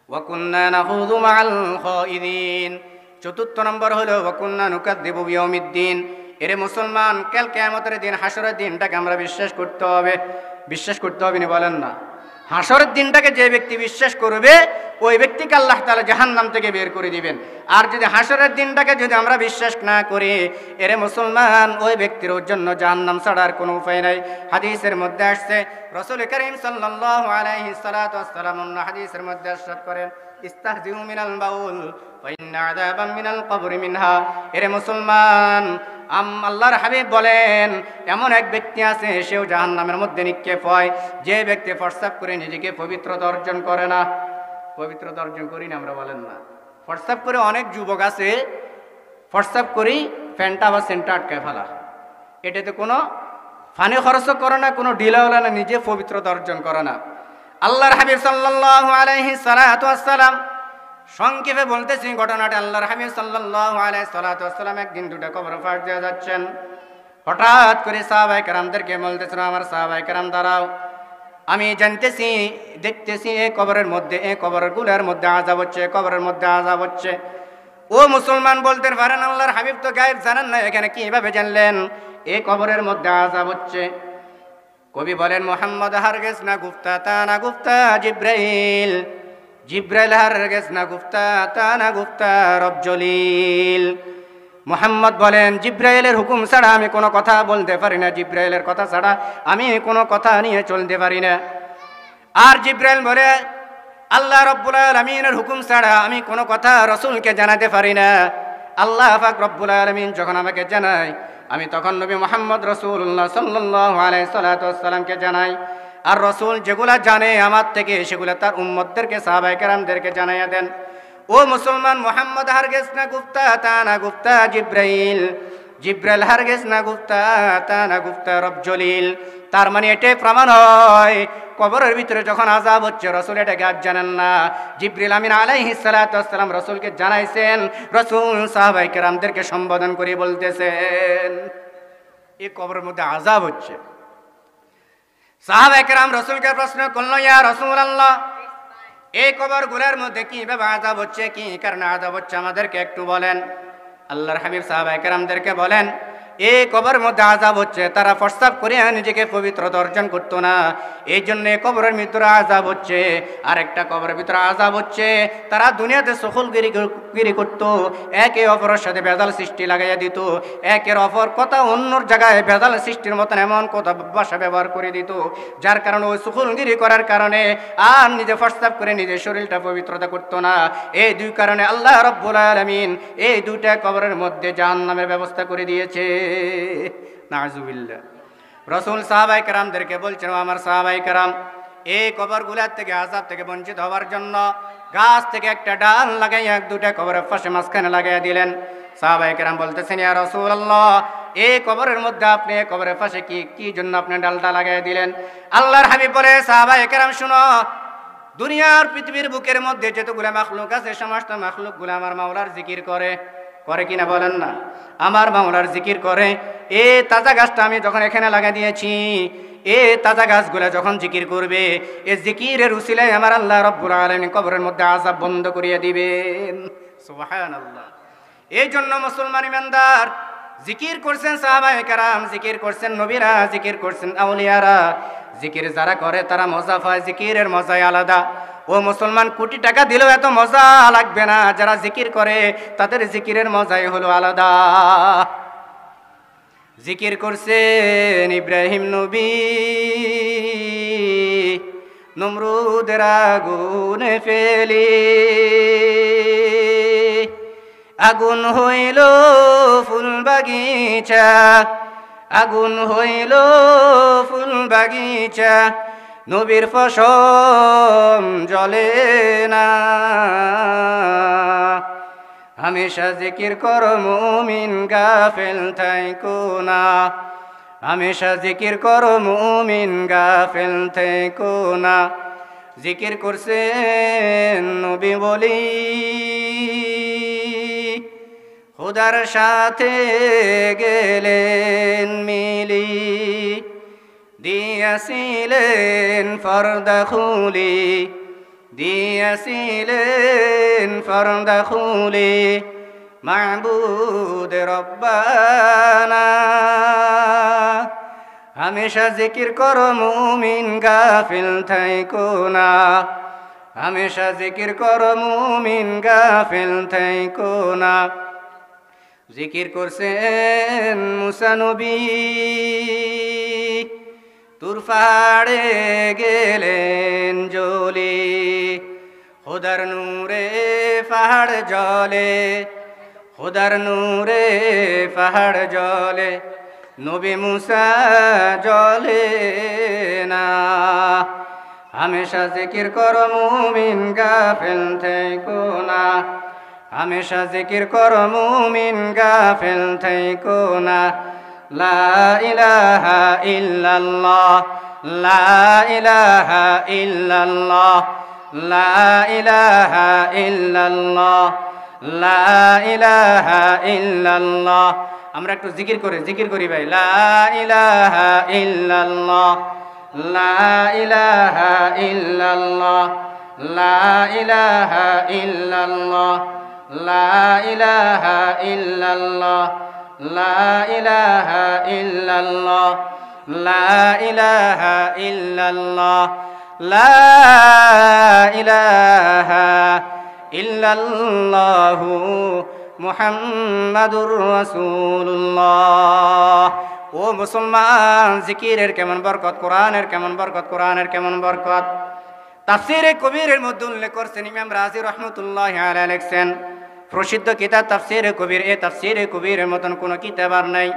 ওয়া কুন্না নাখুযু মাআল খায়িদিন। চতুর্থ নম্বর হলো ওয়া কুন্না নুকাযযিবু বিয়াউমিদ্দিন। এরে মুসলমান, কাল কিয়ামতের দিন, হাসরের দিনটাকে আমরা বিশ্বাস করতে হবে না বলেন না? হাসরের দিনটাকে যে ব্যক্তি বিশ্বাস করবে, ওই ব্যক্তিকে আল্লাহ তাআলা জাহান্নাম থেকে বের করে দিবেন। আর যদি হাসরের দিনটাকে যদি আমরা বিশ্বাস না করি, এরে মুসলমান, ওই ব্যক্তির জন্য জাহান্নাম ছাড়ার কোনো উপায় নাই। হাদিসের মধ্যে আসছে, রাসূল করিম সাল্লাল্লাহু আলাইহি সাল্লাতু ওয়াসসালাম হাদিসের মধ্যে ইরশাদ করেন, ইস্তাহজিউ মিনাল বাউল ওয়া ইন্না আযাবাম মিনাল কবরি মিনহা। এরে মুসলমান, আল্লাহর হাবিব বলেন, এমন এক ব্যক্তি আছে, সেও জাহান্নামের মধ্যে নিক্ষেপ হয়, যে ব্যক্তি প্রস্রাব করে নিজেকে পবিত্রতা অর্জন করে না। পবিত্রতা অর্জন করি না আমরা বলেন না? প্রস্রাব করে অনেক যুবক আছে, ফর্সাপ করি ফ্যানটা আবার সেন্টার আটকায় ফেলা, এটাতে কোনো ফানি খরচ করে না, কোনো ঢিলা হলো না, নিজে পবিত্রতা অর্জন করে না। আল্লাহর হাবিব সাল্লাল্লাহু আলাইহি সাল্লাতু ওয়াসসালাম সংক্ষেপে বলতেছি ঘটনাটা। আল্লাহর হাবিব সাল্লাল্লাহু আলাইহি সাল্লাতু ওয়াসসালাম একদিন দুটো কবর পাশ দিয়ে যাচ্ছেন। হঠাৎ করে সাহাবায়ে কেরামদেরকে বলতেছেন, আমার সাহাবায়ে কেরাম দাঁড়াও, আমি জানতেছি দেখতেছি এই কবরের মধ্যে, এই কবরগুলোর মধ্যে আযাব হচ্ছে, কবরের মধ্যে আযাব হচ্ছে। ও মুসলমান বলতে পারেন আল্লাহর হাবিব তো গায়েব জানেন না, এখানে কিভাবে জানলেন এই কবরের মধ্যে আযাব হচ্ছে? কবি বলেন, মুহাম্মদ হারগিজ না গুফতা তা না গুফতা জিব্রাইল, জিব্রাইল হারগিজ না গুফতা তা না গুফতা রব জলিল। মুহাম্মদ বলেন, জিব্রাইলের হুকুম ছাড়া আমি কোনো কথা বলতে পারি না, জিব্রাইলের কথা ছাড়া আমি কোনো কথা নিয়ে চলতে পারি না। আর জিব্রাইল বলে, আল্লাহ রব্বুল আলামিনের হুকুম ছাড়া আমি কোনো কথা রসুলকে জানাতে পারি না। আল্লাহ পাক রব্বুল আলামিন যখন আমাকে জানায়, আমি তখন নবী মুহাম্মদ রাসূলুল্লাহ সাল্লাল্লাহু আলাইহি সাল্লাতুকে জানাই। আর রসুল যেগুলা জানে আমার থেকে, সেগুলা তার উম্মতদেরকে, সাহাবায়ে কেরামদেরকে জানাইয়া দেন। ও মুসলমান, মুহাম্মদ হারগিজ না গুফতা তা না গুফতা জিব্রাইল, জিব্রাইল হারগিজ না গুফতা তা না গুফতা রব জলিল। তার মানে এটাই প্রমাণ হয়, কবরের ভিতরে যখন আযাব হচ্ছে রসুল এটাকে আজ জানেন না। জিবরিল আমিন আলাইহিস সালাতু ওয়াস সালাম রসুলকে জানাইছেন, রসুল সাহাবায়ে কেরামদেরকে সম্বোধন করে বলতেছেন এই কবরের মধ্যে আযাব হচ্ছে। সাহাবায়ে কেরাম রসুলকে প্রশ্ন করল, ইয়া রাসূলুল্লাহ, এই কবরগুলোর মধ্যে কিভাবে আযাব হচ্ছে, কি কারণে আযাব হচ্ছে আমাদেরকে একটু বলেন। আল্লাহর হাবিব সাহাবায়ে কেরামদেরকে বলেন, এই কবরের মধ্যে আযাব হচ্ছে তারা প্রস্তাব করে নিজেকে পবিত্রতা অর্জন করতো না, এই জন্য কবরের ভিতরে আযাব হচ্ছে। আরেকটা কবরের ভিতরে আযাব হচ্ছে তারা দুনিয়াতে সখলগিরি করতো, একে অপরের সাথে ভেজাল সৃষ্টি লাগাইয়া দিত, একের অপর কথা অন্যর জায়গায় ভেজাল সৃষ্টির মতন এমন কথা ভাষা ব্যবহার করে দিত, যার কারণে ওই সখলগিরি করার কারণে আর নিজে প্রস্তাব করে নিজের শরীরটা পবিত্রতা করতো না। এই দুই কারণে আল্লাহ রাব্বুল আলামিন এই দুইটা কবরের মধ্যে জাহান্নামের ব্যবস্থা করে দিয়েছে। নাউজুবিল্লাহ। রসুল সাহাবায়ে কেরামদেরকে বলছেন, আমার সাহাবায়ে কেরাম, এই কবরগুলোর থেকে আযাব থেকে বঞ্চিত হওয়ার জন্য গাছ থেকে একটা ডাল লাগাইয়া দুটা কবরের পাশে মাঝখানে লাগাইয়া দিলেন। সাহাবায়ে কেরাম বলতেছেন, ইয়া রাসূলুল্লাহ, এই কবরের মধ্যে আপনি কবরের পাশে কি জন্য আপনি ডালটা লাগাইয়া দিলেন? আল্লাহর হাবিব বলে, সাহাবায়ে কেরাম শুনো, দুনিয়ার পৃথিবীর বুকের মধ্যে যতগুলো মাখলুক আছে, সমস্ত মাখলুকগুলো আমার মাওলার জিকির করে, করে কিনা বলেন না? আমার মাওলার জিকির করে। এই তাজা গাছটা আমি যখন এখানে লাগা দিয়েছি, এই তাজা গাছগুলা যখন জিকির করবে, এই জিকিরের উসিলায় আমার আল্লাহ রাব্বুল আলামিন কবরের মধ্যে আযাব বন্ধ করিয়ে দিবেন। সুবহানাল্লাহ। এই জন্য মুসলমান ইমানদার জিকির করছেন সাহাবায়ে কেরাম, জিকির করছেন নবীরা, জিকির করছেন আউলিয়ারা। জিকির যারা করে তারা মজা পায়, জিকিরের মজাই আলাদা। ও মুসলমান, কোটি টাকা দিলেও এত মজা লাগবে না, যারা জিকির করে তাদের জিকিরের মজাই হলো আলাদা। জিকির করছেন ইব্রাহিম নবী, নমরুদের আগুনে ফেলি, আগুন হইল ফুল বাগিচা, আগুন হইল ফুল বাগিচা, নবীর ফসল জ্বলে না। হামেশা জিকির করো মুমিন, গাফেল থাইকো না। হামেশা জিকির করো মুমিন, গাফেল থাইকো না। জিকির করছেন নবী বলি, খোদার সাথে গেলেন মিলি, দিয়াছিলেন পর্দা খুলি, দিয়াছিলেন পর্দা খুলি, মাবুদ রব্বানা। হামেশা জিকির করো মুমিন, গাফিল থাইকো না। হামেশা জিকির করো মুমিন, গাফিল থাইকো না। জিকির করছেন মুসা নবী, তুর পাহাড়ে গেলেন জ্বলে, খোদার নূরে পাহাড় জ্বলে, খোদার নূরে পাহাড় জ্বলে, নবী মুসা জ্বলে না। হামেশা জিকির করো মুমিন, গাফিল থেকো না। হামেশা জিকির করো মুমিন গাফিল থেকো না। লা ইলাহা ইল্লাল্লাহ, লা ইলাহা ইল্লাল্লাহ, লা ইলাহা ইল্লাল্লাহ, লা ইলাহা ইল্লাল্লাহ। আমরা একটু জিকির করি ভাই। লা ইলাহা ইল্লাল্লাহ, লা ইলাহা ইল্লাল্লাহ, লা ইলাহা ইল্লাল্লাহ, লা ইলাহা ইল্লাল্লাহ, লা ইলাহা ইল্লাল্লাহ, লা ইলাহা ইল্লাল্লাহ, লা ইলাহা ইল্লাল্লাহু মুহাম্মাদুর রাসূলুল্লাহ। ও মুসলমান, জিকিরের কেমন বরকত, কোরআনের কেমন বরকত, কোরআনের কেমন বরকত। তাফসীরে কবিরের মধ্যে উল্লেখ করছেন ইমাম রাজি রাহমাতুল্লাহি আলাইহি লিখছেন, প্রসিদ্ধ কিতাব তাফসীরে কবির, এই তাফসীরে কবিরের মতন কোনো কিতাব আর নাই।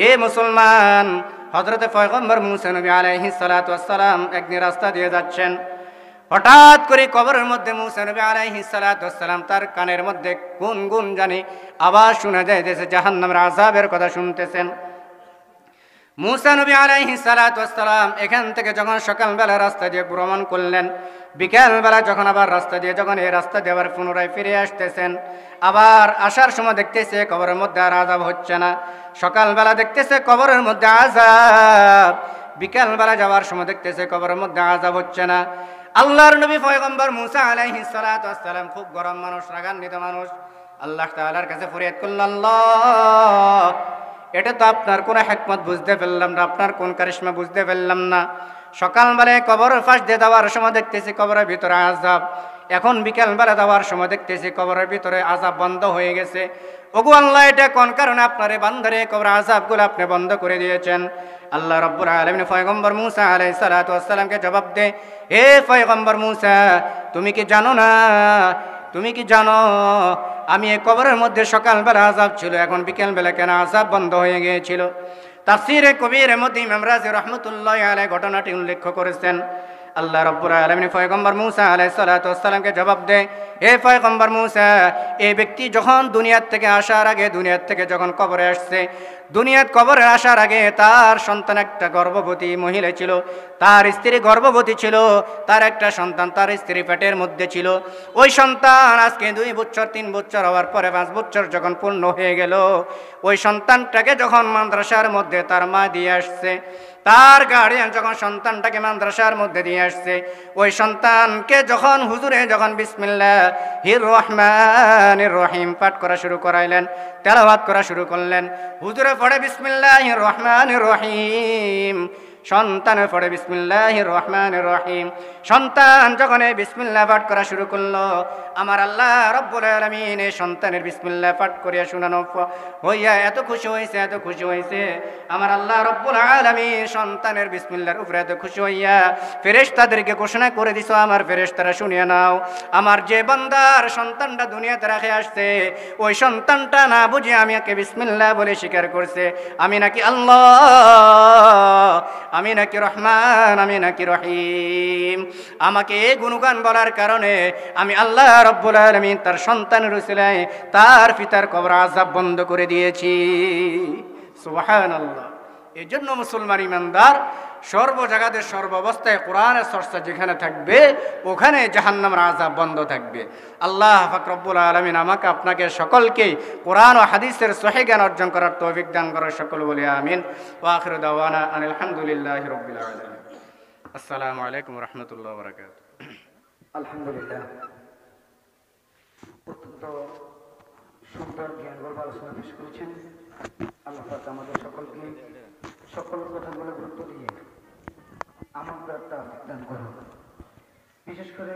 এ মুসলমান, হযরত পয়গম্বর মুসা নবী আলাইহিস সালাতু ওয়াস সালাম একদিন রাস্তা দিয়ে যাচ্ছেন। হঠাৎ করে কবরের মধ্যে মুসা নবী আলাইহিস সালাতু ওয়াস সালাম তার কানের মধ্যে গুনগুন জানি আওয়াজ শোনা যাইতেছে, জাহান্নামের আযাবের কথা শুনতেছেন। মুসা নবী আলাইহিস সালাতু ওয়াস সালাম এখান থেকে যখন সকালবেলা রাস্তা দিয়ে ভ্রমণ করলেন, বিকালবেলা যখন আবার রাস্তা দিয়ে যখন এই রাস্তা দিয়ে আবার পুনরায় ফিরে আসতেছেন, আবার আসার সময় দেখতেছে কবরের মধ্যে আর আযাব হচ্ছে না। সকালবেলা দেখতেছে কবরের মধ্যে আযাব, বিকালবেলা যাওয়ার সময় দেখতেছে কবরের মধ্যে আযাব হচ্ছে না। আল্লাহর নবী পয়গম্বর মুসা আলাইহিস সালাতু ওয়াস সালাম খুব গরম মানুষ, রাগান্বিত মানুষ, আল্লাহ তাআলার কাছে ফরিয়াদ করলেন, আল্লাহ, এটা তো আপনার কোন হিকমত বুঝতে পারলাম না, আপনার কোন কারিশমা বুঝতে পারলাম না। সকালবেলায় কবরের পাশ দিয়ে যাওয়ার সময় দেখতেছি কবরের ভিতরে আযাব, এখন বিকালবেলা যাওয়ার সময় দেখতেছি কবরের ভিতরে আযাব বন্ধ হয়ে গেছে। ওগো আল্লাহ, এটা কোন কারণে আপনারে বান্দারে কবর আযাবগুলো আপনি বন্ধ করে দিয়েছেন? আল্লাহ রাব্বুল আলামিন পয়গম্বর মুসা আলাইহিস সালাতু ওয়াস সালামকে জবাব দেয়, হে পয়গম্বর মুসা, তুমি কি জানো না, তুমি কি জানো আমি এই কবরের মধ্যে সকালবেলা আযাব ছিল, এখন বিকেলবেলা কেন আযাব বন্ধ হয়ে গিয়েছিল? তাফসীরে কবিরের মধ্যে ইমাম রাজি রাহমাতুল্লাহি আলাইহি ঘটনাটি উল্লেখ করেছেন। আল্লাহ রাব্বুল আলামিন পয়গম্বর মুসা আলাইহিস সালাতু ওয়াস সালামকে জবাব দেয়, হে পয়গম্বর মুসা, এই ব্যক্তি যখন দুনিয়ার থেকে আসার আগে, দুনিয়ার থেকে যখন কবরে আসছে, দুনিয়ার কবরে আসার আগে তার সন্তান একটা গর্ভবতী মহিলা ছিল, তার স্ত্রী গর্ভবতী ছিল, তার একটা সন্তান তার স্ত্রী পেটের মধ্যে ছিল। ওই সন্তান আজকে 2 বছর 3 বছর হওয়ার পরে 5 বছর যখন পূর্ণ হয়ে গেল, ওই সন্তানটাকে যখন মাদ্রাসার মধ্যে তার মা দিয়ে আসছে, তার গার্ডিয়ান যখন সন্তানটাকে মাদ্রাসার মধ্যে দিয়ে আসছে, ওই সন্তানকে যখন হুজুরে যখন বিসমিল্লাহির রহমানির রহিম পাঠ করা শুরু করাইলেন, তেলাওয়াত করা শুরু করলেন, হুজুরে পড়ে বিসমিল্লাহির রহমানির রহিম, সন্তান পড়ে বিসমিল্লাহির রহমানির রহিম। সন্তান যখন এই বিসমিল্লাহ পাঠ করা শুরু করলো, আমার আল্লাহ রব্বুল আলামিন এই সন্তানের বিসমিল্লাহ পাঠ করিয়া শোনানো হইয়া এত খুশি হয়েছে, এত খুশি হয়েছে, আমার আল্লাহ রব্বুল আলামিন সন্তানের বিসমিল্লাহর উপরে এত খুশি হইয়া ফেরেশতাদেরকে ঘোষণা করে দিছো, আমার ফেরেশতারা শুনিয়ে নাও, আমার যে বান্দার সন্তানটা দুনিয়াতে রেখে আসছে, ওই সন্তানটা না বুঝে আমি একে বিসমিল্লাহ বলে স্বীকার করছে, আমি নাকি আল্লাহ, আমি নাকি রহমান, আমি নাকি রহিম। আমাকে এই গুণগান বলার কারণে আমি আল্লাহ রব্বুল আলামিন তার সন্তানের উসিলায় তার পিতার কবর আযাব বন্ধ করে দিয়েছি। সুবহানাল্লাহ। এই জন্য মুসলমান ইমানদার সর্ব জায়গাতে সর্বাবস্থায় কোরআনের চর্চা যেখানে থাকবে, ওখানে জাহান্নামের আযাব বন্ধ থাকবে। আল্লাহ পাক রব্বুল আলামিন আমাকে আপনাকে সকলকে কোরআন ও হাদিসের সহিহ জ্ঞান অর্জন করার তৌফিক দান করার সকল বলি আমিন। ওয়া আখিরু দাওয়ানা আলহামদুলিল্লাহি রাব্বিল আলামিন। আসসালামু আলাইকুম ওয়া রাহমাতুল্লাহি ওয়া বারাকাতুহু। আলহামদুলিল্লাহ, অত্যন্ত সুন্দর জ্ঞানবল আলোচনা পেশ করেছেন। আল্লাহ পাক আমাদের সকলকে সকল কথাগুলো গুরুত্ব দিয়ে আমাদের একটা দান করুন। বিশেষ করে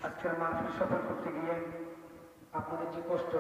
আজকের মাহফিল সফল করতে গিয়ে আপনাদের যে কষ্ট